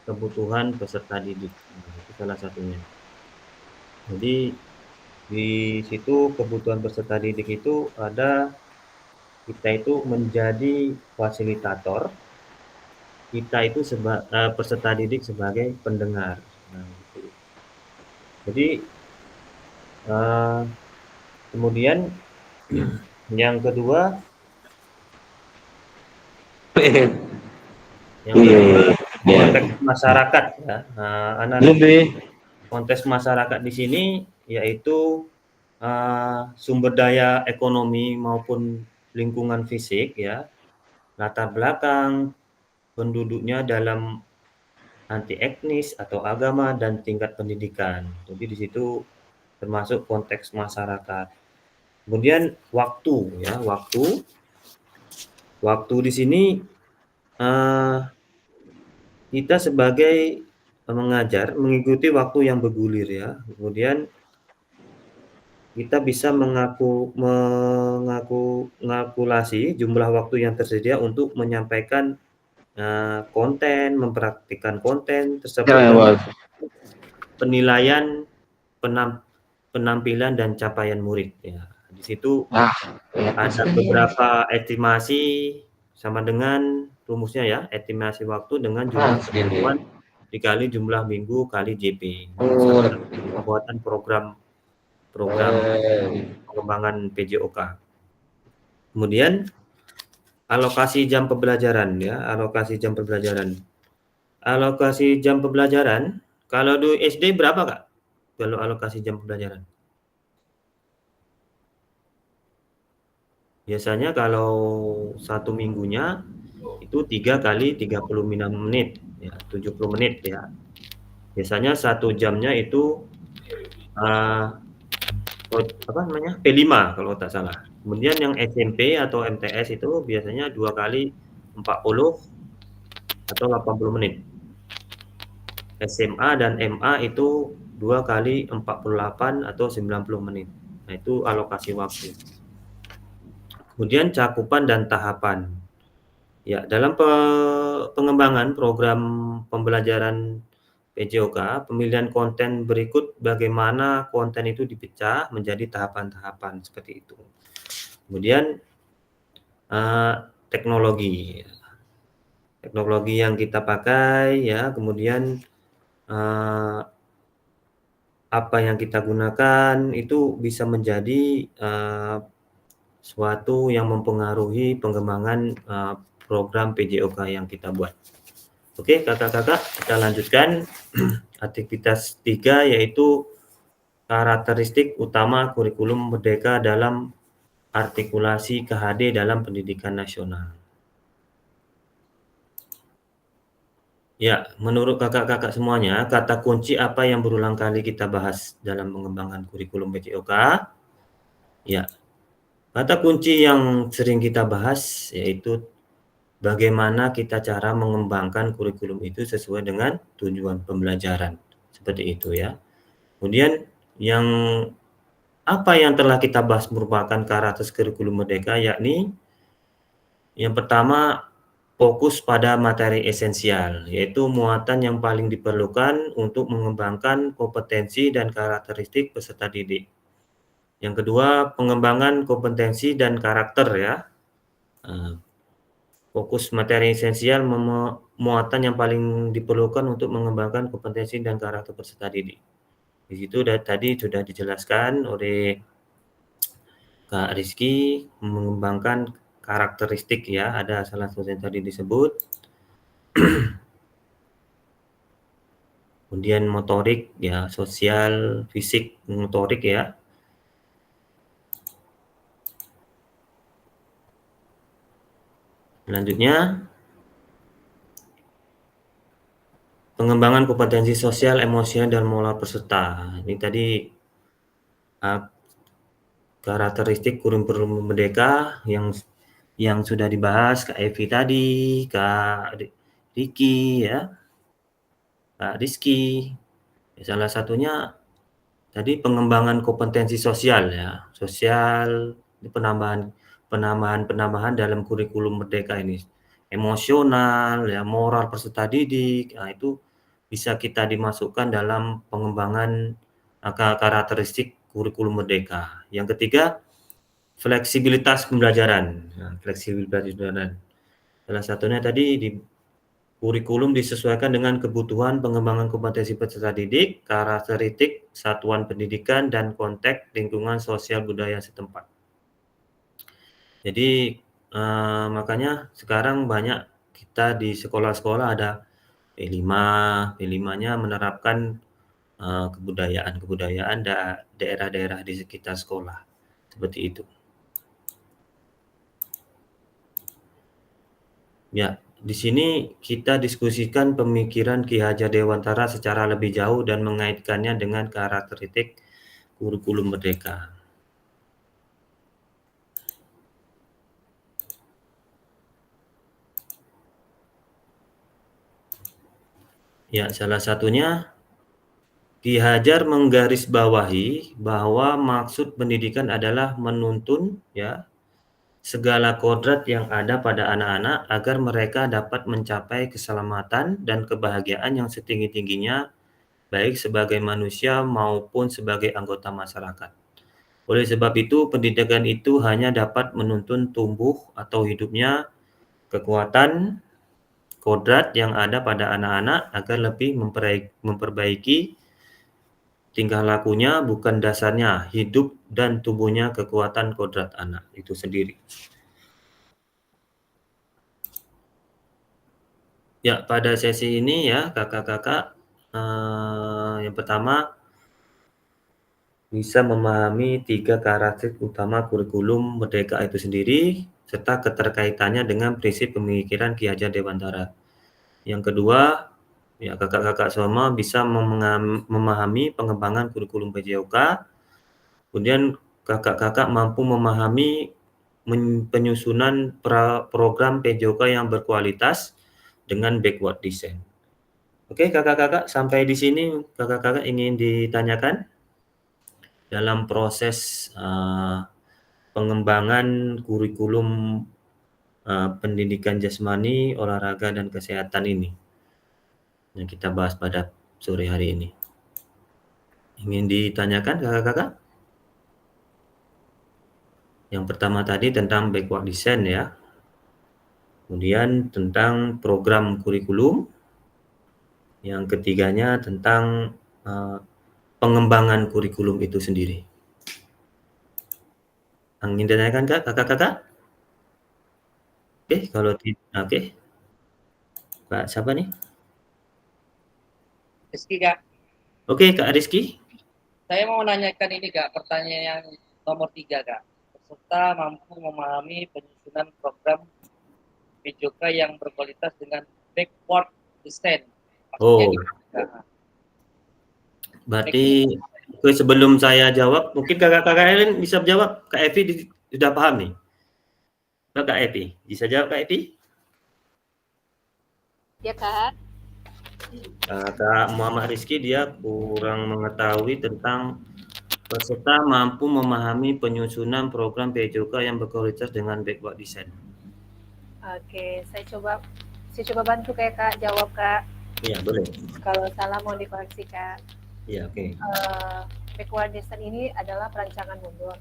[SPEAKER 1] kebutuhan peserta didik. Nah, itu salah satunya. Jadi di situ kebutuhan peserta didik itu ada, kita itu menjadi fasilitator, kita itu peserta didik sebagai pendengar. Nah, gitu. Jadi kemudian yang kedua, konteks masyarakat ya. Konteks masyarakat di sini yaitu sumber daya ekonomi maupun lingkungan fisik ya, latar belakang penduduknya dalam anti etnis atau agama dan tingkat pendidikan. Jadi di situ termasuk konteks masyarakat. Kemudian waktu ya, waktu di sini kita sebagai mengajar mengikuti waktu yang bergulir ya. Kemudian kita bisa mengakulasi jumlah waktu yang tersedia untuk menyampaikan konten, mempraktikkan konten tersebut, penilaian penampilan dan capaian murid ya. Di situ ada beberapa estimasi sama dengan rumusnya ya, estimasi waktu dengan jumlah ketentuan dikali jumlah minggu kali JP. Pembuatan program pengembangan PJOK. Kemudian alokasi jam pembelajaran ya, alokasi jam pembelajaran. Alokasi jam pembelajaran kalau di SD berapa Kak? Kalau alokasi jam pembelajaran? Biasanya kalau 1 minggunya itu 3 kali 35 menit, ya 70 menit ya. Biasanya 1 jamnya itu, apa namanya, P5 kalau tak salah. Kemudian yang SMP atau MTS itu biasanya 2 kali 40 atau 80 menit. SMA dan MA itu 2 kali 48 atau 90 menit. Nah, itu alokasi waktu. Kemudian cakupan dan tahapan. Ya, dalam pengembangan program pembelajaran PJOK, pemilihan konten berikut bagaimana konten itu dipecah menjadi tahapan-tahapan seperti itu. Kemudian teknologi yang kita pakai ya, kemudian apa yang kita gunakan itu bisa menjadi suatu yang mempengaruhi pengembangan program PJOK yang kita buat. Oke, kakak-kakak, kita lanjutkan aktivitas 3 yaitu karakteristik utama kurikulum merdeka dalam artikulasi KHD dalam pendidikan nasional. Ya, menurut kakak-kakak semuanya, kata kunci apa yang berulang kali kita bahas dalam pengembangan kurikulum PJOK? Ya, kata kunci yang sering kita bahas yaitu bagaimana kita cara mengembangkan kurikulum itu sesuai dengan tujuan pembelajaran. Seperti itu ya. Kemudian apa yang telah kita bahas merupakan karakteristik kurikulum merdeka, yakni yang pertama, fokus pada materi esensial, yaitu muatan yang paling diperlukan untuk mengembangkan kompetensi dan karakteristik peserta didik. Yang kedua, pengembangan kompetensi dan karakter ya. Fokus materi esensial, muatan yang paling diperlukan untuk mengembangkan kompetensi dan karakter peserta didik. Di situ tadi sudah dijelaskan oleh Kak Rizky, mengembangkan karakteristik ya, ada salah satu yang tadi disebut. Kemudian motorik ya, sosial, fisik, motorik ya. Selanjutnya, pengembangan kompetensi sosial, emosional, dan moral peserta. Ini tadi karakteristik kurikulum merdeka yang sudah dibahas Kak Evi tadi, Kak Riki ya, Kak Rizky. Salah satunya tadi pengembangan kompetensi sosial ya, sosial, penambahan dalam kurikulum merdeka ini, emosional ya, moral peserta didik. Nah, itu bisa kita dimasukkan dalam pengembangan karakteristik kurikulum merdeka. Yang ketiga, fleksibilitas pembelajaran. Nah, fleksibilitas pembelajaran. Salah satunya tadi di kurikulum disesuaikan dengan kebutuhan pengembangan kompetensi peserta didik, karakteristik satuan pendidikan, dan konteks lingkungan sosial budaya setempat. Jadi makanya sekarang banyak kita di sekolah-sekolah ada P5, P5-nya menerapkan kebudayaan daerah-daerah di sekitar sekolah. Seperti itu. Ya, di sini kita diskusikan pemikiran Ki Hajar Dewantara secara lebih jauh dan mengaitkannya dengan karakteristik kurikulum merdeka. Ya, salah satunya Ki Hajar menggarisbawahi bahwa maksud pendidikan adalah menuntun ya segala kodrat yang ada pada anak-anak agar mereka dapat mencapai keselamatan dan kebahagiaan yang setinggi-tingginya baik sebagai manusia maupun sebagai anggota masyarakat. Oleh sebab itu, pendidikan itu hanya dapat menuntun tumbuh atau hidupnya kekuatan kodrat yang ada pada anak-anak agar lebih memperbaiki tingkah lakunya, bukan dasarnya hidup dan tumbuhnya kekuatan kodrat anak itu sendiri. Ya, pada sesi ini ya kakak-kakak, yang pertama bisa memahami 3 karakteristik utama kurikulum Merdeka itu sendiri, serta keterkaitannya dengan prinsip pemikiran Ki Hajar Dewantara. Yang kedua, ya kakak-kakak semua bisa memahami pengembangan kurikulum PJOK, kemudian kakak-kakak mampu memahami penyusunan program PJOK yang berkualitas dengan backward design. Oke, kakak-kakak, sampai di sini kakak-kakak ingin ditanyakan dalam proses pengembangan kurikulum pendidikan jasmani, olahraga, dan kesehatan ini yang kita bahas pada sore hari ini. Ingin ditanyakan kakak-kakak? Yang pertama tadi tentang backward design ya. Kemudian tentang program kurikulum. Yang ketiganya tentang pengembangan kurikulum itu sendiri. Ingin ditanyakan Kak, kakak-kakak? Oke, kalau tidak, oke. Kak, siapa nih?
[SPEAKER 3] Rizky, Kak.
[SPEAKER 1] Oke, Kak Rizky.
[SPEAKER 3] Saya mau menanyakan ini, Kak, pertanyaan yang nomor 3, Kak. Peserta mampu memahami penyusunan program PJOK yang berkualitas dengan backward design. Maksudnya gimana, Kak?
[SPEAKER 1] Berarti sebelum saya jawab, mungkin kakak-kakak lain bisa jawab. Kak Evi sudah paham nih? Kak Evi, bisa jawab Kak Evi?
[SPEAKER 6] Ya, Kak.
[SPEAKER 1] Kak Muhammad Rizky dia kurang mengetahui tentang peserta mampu memahami penyusunan program PJOK yang berkualitas dengan backward design.
[SPEAKER 6] Oke, saya coba bantu kayak Kak jawab, Kak.
[SPEAKER 1] Iya, boleh.
[SPEAKER 6] Kalau salah mau dikoreksi, Kak.
[SPEAKER 1] Iya, oke.
[SPEAKER 6] Backward design ini adalah perancangan mundur.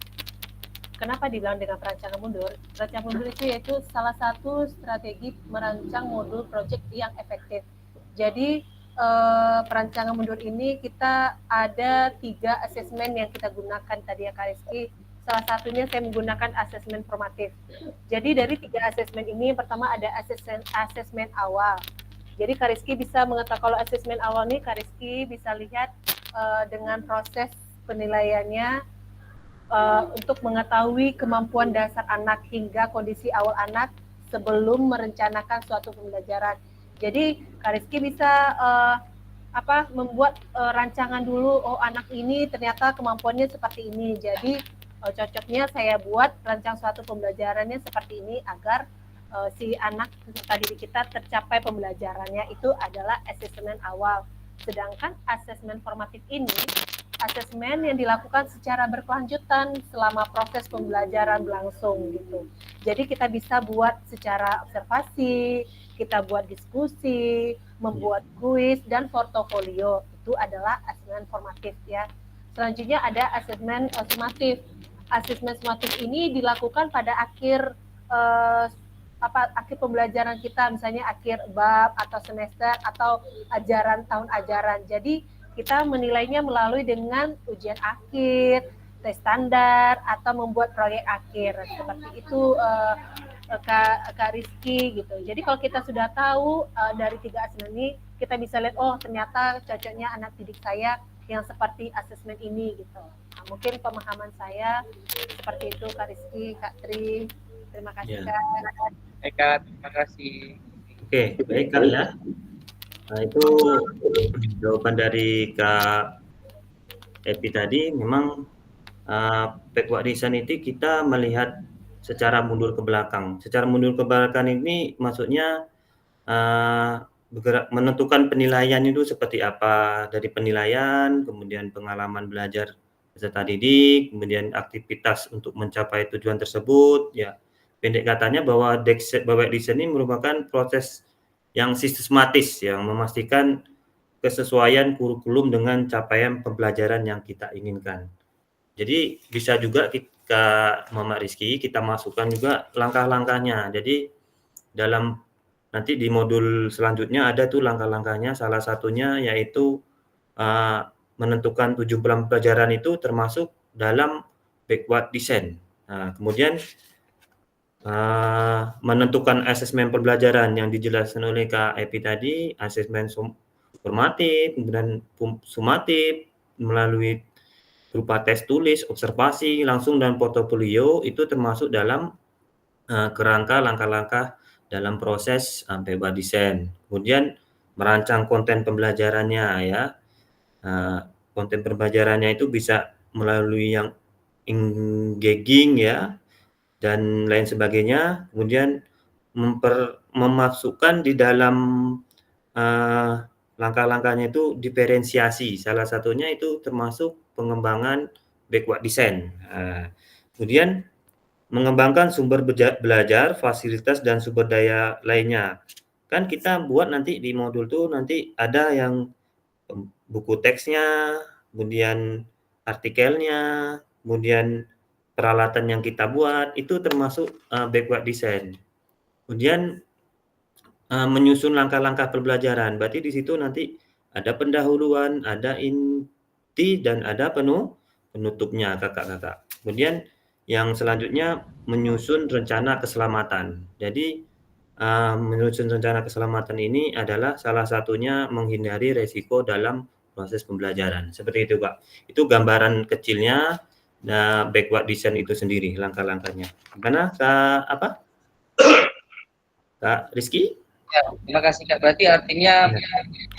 [SPEAKER 6] Kenapa dibilang dengan perancangan mundur? Perancangan mundur itu yaitu salah satu strategi merancang modul project yang efektif. Jadi perancangan mundur ini kita ada 3 asesmen yang kita gunakan tadi ya Kak Rizky. Salah satunya saya menggunakan asesmen formatif. Jadi dari 3 asesmen ini, yang pertama ada asesmen awal. Jadi Kak Rizky bisa mengetahui kalau asesmen awal ini Kak Rizky bisa lihat dengan proses penilaiannya untuk mengetahui kemampuan dasar anak hingga kondisi awal anak sebelum merencanakan suatu pembelajaran. Jadi Kak Rizky bisa membuat rancangan dulu, oh anak ini ternyata kemampuannya seperti ini, jadi cocoknya saya buat rancang suatu pembelajarannya seperti ini agar si anak peserta didik kita tercapai pembelajarannya. Itu adalah asesmen awal. Sedangkan asesmen formatif ini asesmen yang dilakukan secara berkelanjutan selama proses pembelajaran berlangsung gitu. Jadi kita bisa buat secara observasi, kita buat diskusi, membuat kuis dan portofolio. Itu adalah asesmen formatif ya. Selanjutnya ada asesmen sumatif. Asesmen sumatif ini dilakukan pada akhir akhir pembelajaran kita, misalnya akhir bab atau semester atau ajaran tahun ajaran. Jadi kita menilainya melalui dengan ujian akhir, tes standar, atau membuat proyek akhir. Seperti itu Kak Rizky gitu. Jadi kalau kita sudah tahu dari 3 asesmen ini, kita bisa lihat, oh ternyata cocoknya anak didik saya yang seperti asesmen ini gitu. Nah, mungkin pemahaman saya seperti itu Kak Rizky, Kak Tri. Terima kasih Kak.
[SPEAKER 3] Kak, terima kasih.
[SPEAKER 1] Oke, baik Kak ya. Nah, itu jawaban dari Kak Epi tadi. Memang backward design itu kita melihat secara mundur ke belakang. Secara mundur ke belakang ini maksudnya menentukan penilaian itu seperti apa, dari penilaian, kemudian pengalaman belajar peserta didik, kemudian aktivitas untuk mencapai tujuan tersebut. Ya, pendek katanya bahwa backward design ini merupakan proses yang sistematis yang memastikan kesesuaian kurikulum dengan capaian pembelajaran yang kita inginkan. Jadi bisa juga kita Muhammad Rizky kita masukkan juga langkah-langkahnya. Jadi dalam nanti di modul selanjutnya ada tuh langkah-langkahnya. Salah satunya yaitu menentukan tujuan pembelajaran itu termasuk dalam backward design. Nah, kemudian menentukan asesmen pembelajaran yang dijelaskan oleh Kak Epi tadi, asesmen formatif, kemudian sumatif melalui berupa tes tulis, observasi langsung dan portofolio itu termasuk dalam kerangka langkah-langkah dalam proses paper design. Kemudian merancang konten pembelajarannya ya. Konten pembelajarannya itu bisa melalui yang engaging ya dan lain sebagainya. Kemudian memasukkan di dalam langkah-langkahnya itu diferensiasi. Salah satunya itu termasuk pengembangan backward design. Kemudian mengembangkan sumber belajar, fasilitas dan sumber daya lainnya. Kan kita buat nanti di modul tuh nanti ada yang buku teksnya, kemudian artikelnya, kemudian peralatan yang kita buat itu termasuk backward design. Kemudian menyusun langkah-langkah pembelajaran. Berarti di situ nanti ada pendahuluan, ada inti dan ada penutupnya kakak-kakak. Kemudian yang selanjutnya menyusun rencana keselamatan. Jadi menyusun rencana keselamatan ini adalah salah satunya menghindari resiko dalam proses pembelajaran. Seperti itu, Kak. Itu gambaran kecilnya backward design itu sendiri, langkah-langkahnya. Gimana, Kak Kak Rizky?
[SPEAKER 3] Ya, terima kasih Kak. Berarti artinya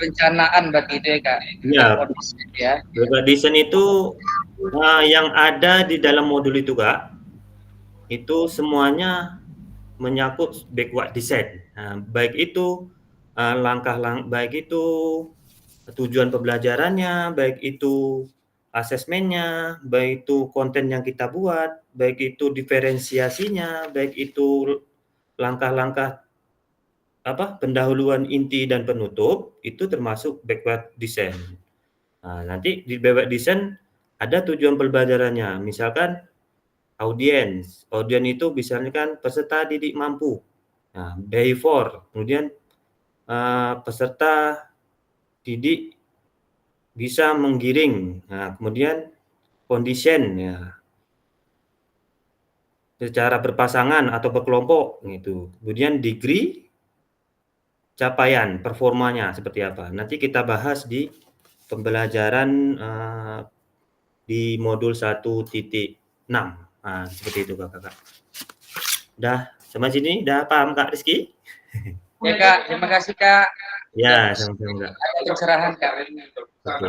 [SPEAKER 3] perencanaan berarti itu ya Kak?
[SPEAKER 1] Ya,
[SPEAKER 3] Ya.
[SPEAKER 1] backward design itu yang ada di dalam modul itu, Kak, itu semuanya menyangkut backward design. Baik itu baik itu tujuan pembelajarannya, baik itu asesmennya, baik itu konten yang kita buat, baik itu diferensiasinya, baik itu langkah-langkah pendahuluan inti dan penutup, itu termasuk backward design. Nanti di backward design ada tujuan pembelajarannya, misalkan audiens itu misalnya kan peserta didik mampu. Behavior, kemudian peserta didik bisa menggiring. Kemudian condition ya, secara berpasangan atau berkelompok gitu. Kemudian degree, capaian performanya seperti apa. Nanti kita bahas di pembelajaran di modul 1.6. Seperti itu kakak. Udah sampai sini, udah paham Kak Rizky?
[SPEAKER 3] Ya Kak, terima kasih Kak.
[SPEAKER 1] Ya, sama-sama Kak.
[SPEAKER 3] Ada pencerahan Kak.
[SPEAKER 1] Oke.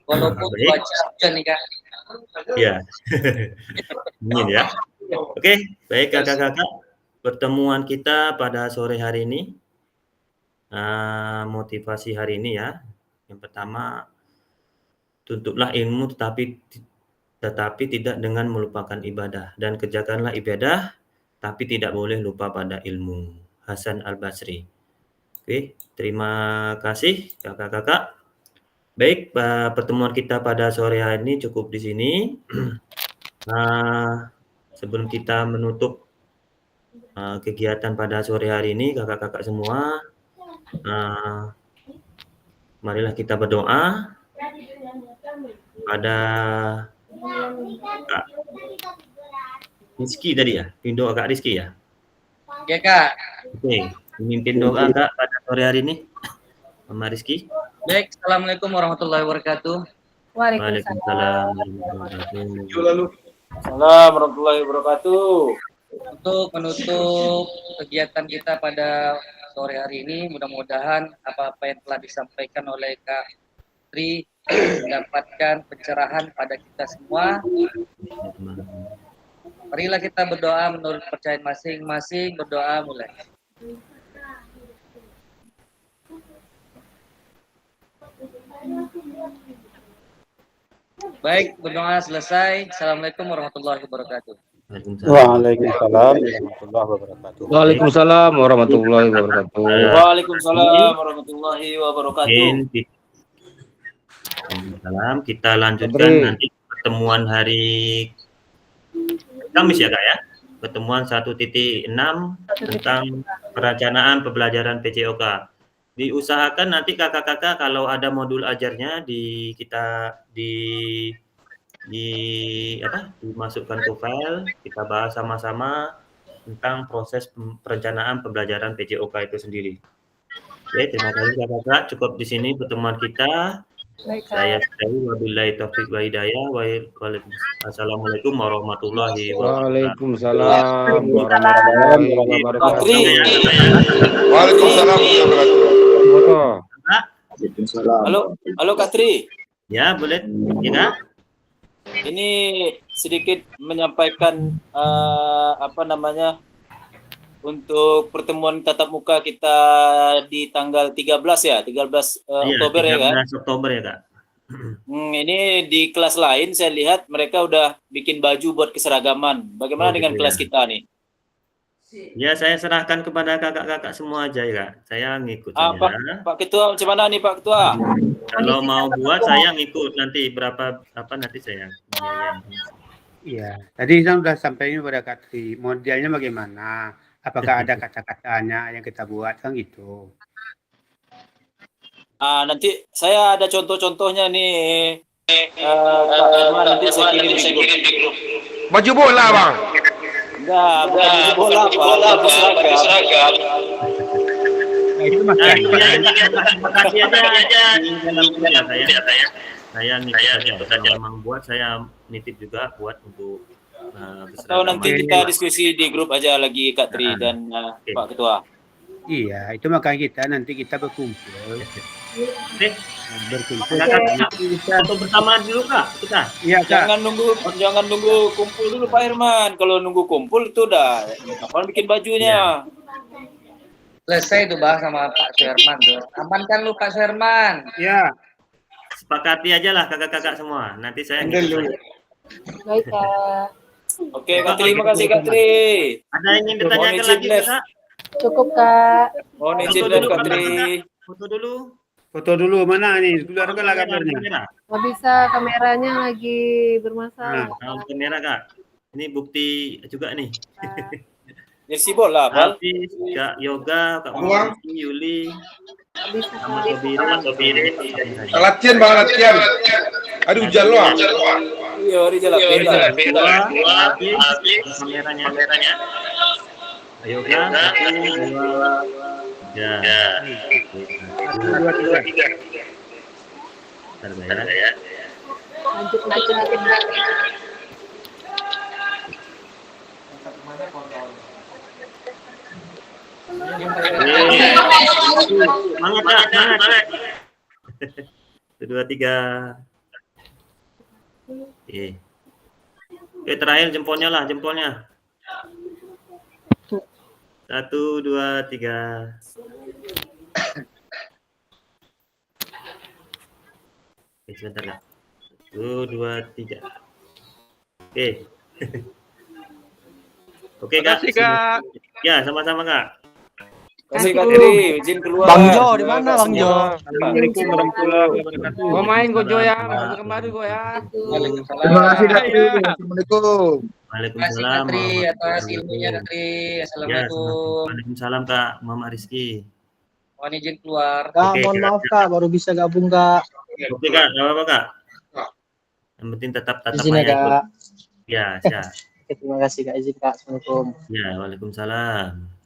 [SPEAKER 3] Walaupun cuaca hujan nih Kak.
[SPEAKER 1] Ya. Dingin ya. Oke, baik kakak-kakak. Pertemuan kita pada sore hari ini, motivasi hari ini ya. Yang pertama, tuntutlah ilmu tetapi tidak dengan melupakan ibadah, dan kerjakanlah ibadah tapi tidak boleh lupa pada ilmu. Hasan Al-Basri. Oke, terima kasih kakak-kakak. Baik, pertemuan kita pada sore hari ini cukup di sini. Sebelum kita menutup kegiatan pada sore hari ini, kakak-kakak semua, marilah kita berdoa pada Kak Rizky tadi ya, doa Kak Rizky ya.
[SPEAKER 3] Ya Kak.
[SPEAKER 1] Oke, memimpin doa Kak pada sore hari ini, Mama Rizky.
[SPEAKER 3] Baik, assalamualaikum warahmatullahi wabarakatuh.
[SPEAKER 1] Waalaikumsalam warahmatullahi
[SPEAKER 8] warahmatullahi wabarakatuh.
[SPEAKER 3] Untuk menutup kegiatan kita pada sore hari ini, mudah-mudahan apa-apa yang telah disampaikan oleh Kak Tri mendapatkan pencerahan pada kita semua. Marilah kita berdoa menurut kepercayaan masing-masing. Berdoa mulai. Baik, berdoa selesai. Assalamualaikum warahmatullahi wabarakatuh.
[SPEAKER 8] Waalaikumsalam warahmatullahi wabarakatuh.
[SPEAKER 7] Waalaikumsalam warahmatullahi wabarakatuh.
[SPEAKER 8] Waalaikumsalam warahmatullahi wabarakatuh.
[SPEAKER 1] Salam. Kita lanjutkan nanti pertemuan hari Kamis ya Kak ya. Pertemuan 1.6 tentang perencanaan pembelajaran PJOK. Diusahakan nanti kakak-kakak kalau ada modul ajarnya dimasukkan ke file, kita bahas sama-sama tentang proses perencanaan pembelajaran PJOK itu sendiri. Oke, terima kasih kakak-kakak. Cukup di sini pertemuan kita.
[SPEAKER 6] Baik, Kak.
[SPEAKER 1] Saya sudahi wabillahi taufiq wa hidayah. Assalamualaikum warahmatullahi wabarakatuh.
[SPEAKER 7] Waalaikumsalam warahmatullahi wabarakatuh.
[SPEAKER 8] Katri.
[SPEAKER 9] Waalaikumsalam warahmatullahi
[SPEAKER 7] Foto.
[SPEAKER 8] Halo Katri.
[SPEAKER 1] Ya, boleh. Ya, Kak?
[SPEAKER 8] Ini sedikit menyampaikan untuk pertemuan tatap muka kita di tanggal 13 ya, 13 Oktober ya kan?
[SPEAKER 1] 13 Oktober ya, Kak.
[SPEAKER 8] Ini di kelas lain saya lihat mereka udah bikin baju buat keseragaman. Bagaimana dengan
[SPEAKER 1] gitu
[SPEAKER 8] kelas
[SPEAKER 1] ya.
[SPEAKER 8] kita nih?
[SPEAKER 1] Ya, saya serahkan kepada kakak-kakak semua aja ya, Kak. Saya ngikut saja.
[SPEAKER 8] Pak Ketua, macam mana nih Pak Ketua?
[SPEAKER 1] Kalau mau buat saya ngikut nanti nanti saya.
[SPEAKER 5] Iya, tadi saya sudah sampaikan pada Katri, modelnya bagaimana? Apakah ada kata-katanya yang kita buat kan gitu?
[SPEAKER 8] Nanti saya ada contoh-contohnya nih. Kak Herman nanti saya kirim di grup.
[SPEAKER 9] Baju bola, Bang.
[SPEAKER 8] Enggak, bukan baju bola, Pak. Baju seragam.
[SPEAKER 5] Nah, itu
[SPEAKER 1] Nah,
[SPEAKER 5] makanya.
[SPEAKER 1] Kasih aja di dalam grup ya, saya ngikut saja. Kalau memang buat saya nitip juga buat untuk
[SPEAKER 8] Atau nanti kita diskusi di grup aja lagi Kak Tri dan Pak Ketua.
[SPEAKER 5] Iya, itu makanya nanti kita berkumpul. Berkumpul.
[SPEAKER 1] Kita bersama dulu, Kak. Kita.
[SPEAKER 5] Iya, Kak.
[SPEAKER 8] Jangan nunggu kumpul dulu Pak Herman. Kalau nunggu kumpul itu udah kapan bikin bajunya.
[SPEAKER 3] Selesai tuh Bang sama Pak Suherman tuh. Aman kan lu Pak Suherman?
[SPEAKER 5] Ya.
[SPEAKER 1] Sepakati aja lah kakak-kakak semua. Nanti saya
[SPEAKER 5] dulu.
[SPEAKER 6] Baik, Kak.
[SPEAKER 8] Oke, Kak Tri, terima kasih Kak Tri.
[SPEAKER 1] Ada yang ingin ditanyakan lagi, Kak?
[SPEAKER 6] Cukup, Kak.
[SPEAKER 8] Mohon izin dan Kak Tri.
[SPEAKER 1] Foto dulu.
[SPEAKER 5] Foto dulu mana nih? Keluarkanlah gambarnya.
[SPEAKER 6] Nggak bisa, kameranya lagi bermasalah.
[SPEAKER 1] Kamera, Kak. Ini bukti juga nih.
[SPEAKER 8] Jersey bola, Pak.
[SPEAKER 1] Hafiz, Kak Yoga, Kak Muhammad, Yuli, sama Sobiri.
[SPEAKER 9] Latihan, Bang, latihan. Aduh, hujan loh.
[SPEAKER 8] Iya, di jalan beda.
[SPEAKER 1] Hafiz, kameranya. Yoga, Hafiz, ya.
[SPEAKER 5] 2, 3.
[SPEAKER 1] Bentar ya.
[SPEAKER 6] Lanjut.
[SPEAKER 1] Semangat, Kak, semangat. 2, 3. Oke, terakhir jempolnya. 1, 2, 3. Oke, sebentar, Kak. 1, 2, 3. Oke. Oke, Kak.
[SPEAKER 10] Terima kasih, Kak.
[SPEAKER 1] Ya, sama-sama, Kak.
[SPEAKER 8] Kasih Kak Tri, izin keluar.
[SPEAKER 10] Bang Jo, di mana Bang Jo?
[SPEAKER 5] Assalamualaikum warahmatullahi wabarakatuh.
[SPEAKER 10] Gua main Gojo ya, baru kembali gua ya.
[SPEAKER 3] Terima kasih
[SPEAKER 10] Katri.
[SPEAKER 9] Assalamualaikum.
[SPEAKER 1] Waalaikumsalam.
[SPEAKER 3] Katri atas ilmunya Katri. Assalamualaikum.
[SPEAKER 1] Waalaikumsalam, Kak Muhammad Rizky.
[SPEAKER 3] Mohon izin keluar.
[SPEAKER 11] Kak, mohon maaf Kak, baru bisa gabung Kak.
[SPEAKER 1] Oke, Kak, nggak apa-apa, Kak. Yang penting tetap
[SPEAKER 11] Izin ya Kak.
[SPEAKER 1] Ya, siap.
[SPEAKER 11] Oke, terima kasih Kak, izin Kak. Assalamualaikum.
[SPEAKER 1] Ya, waalaikumsalam.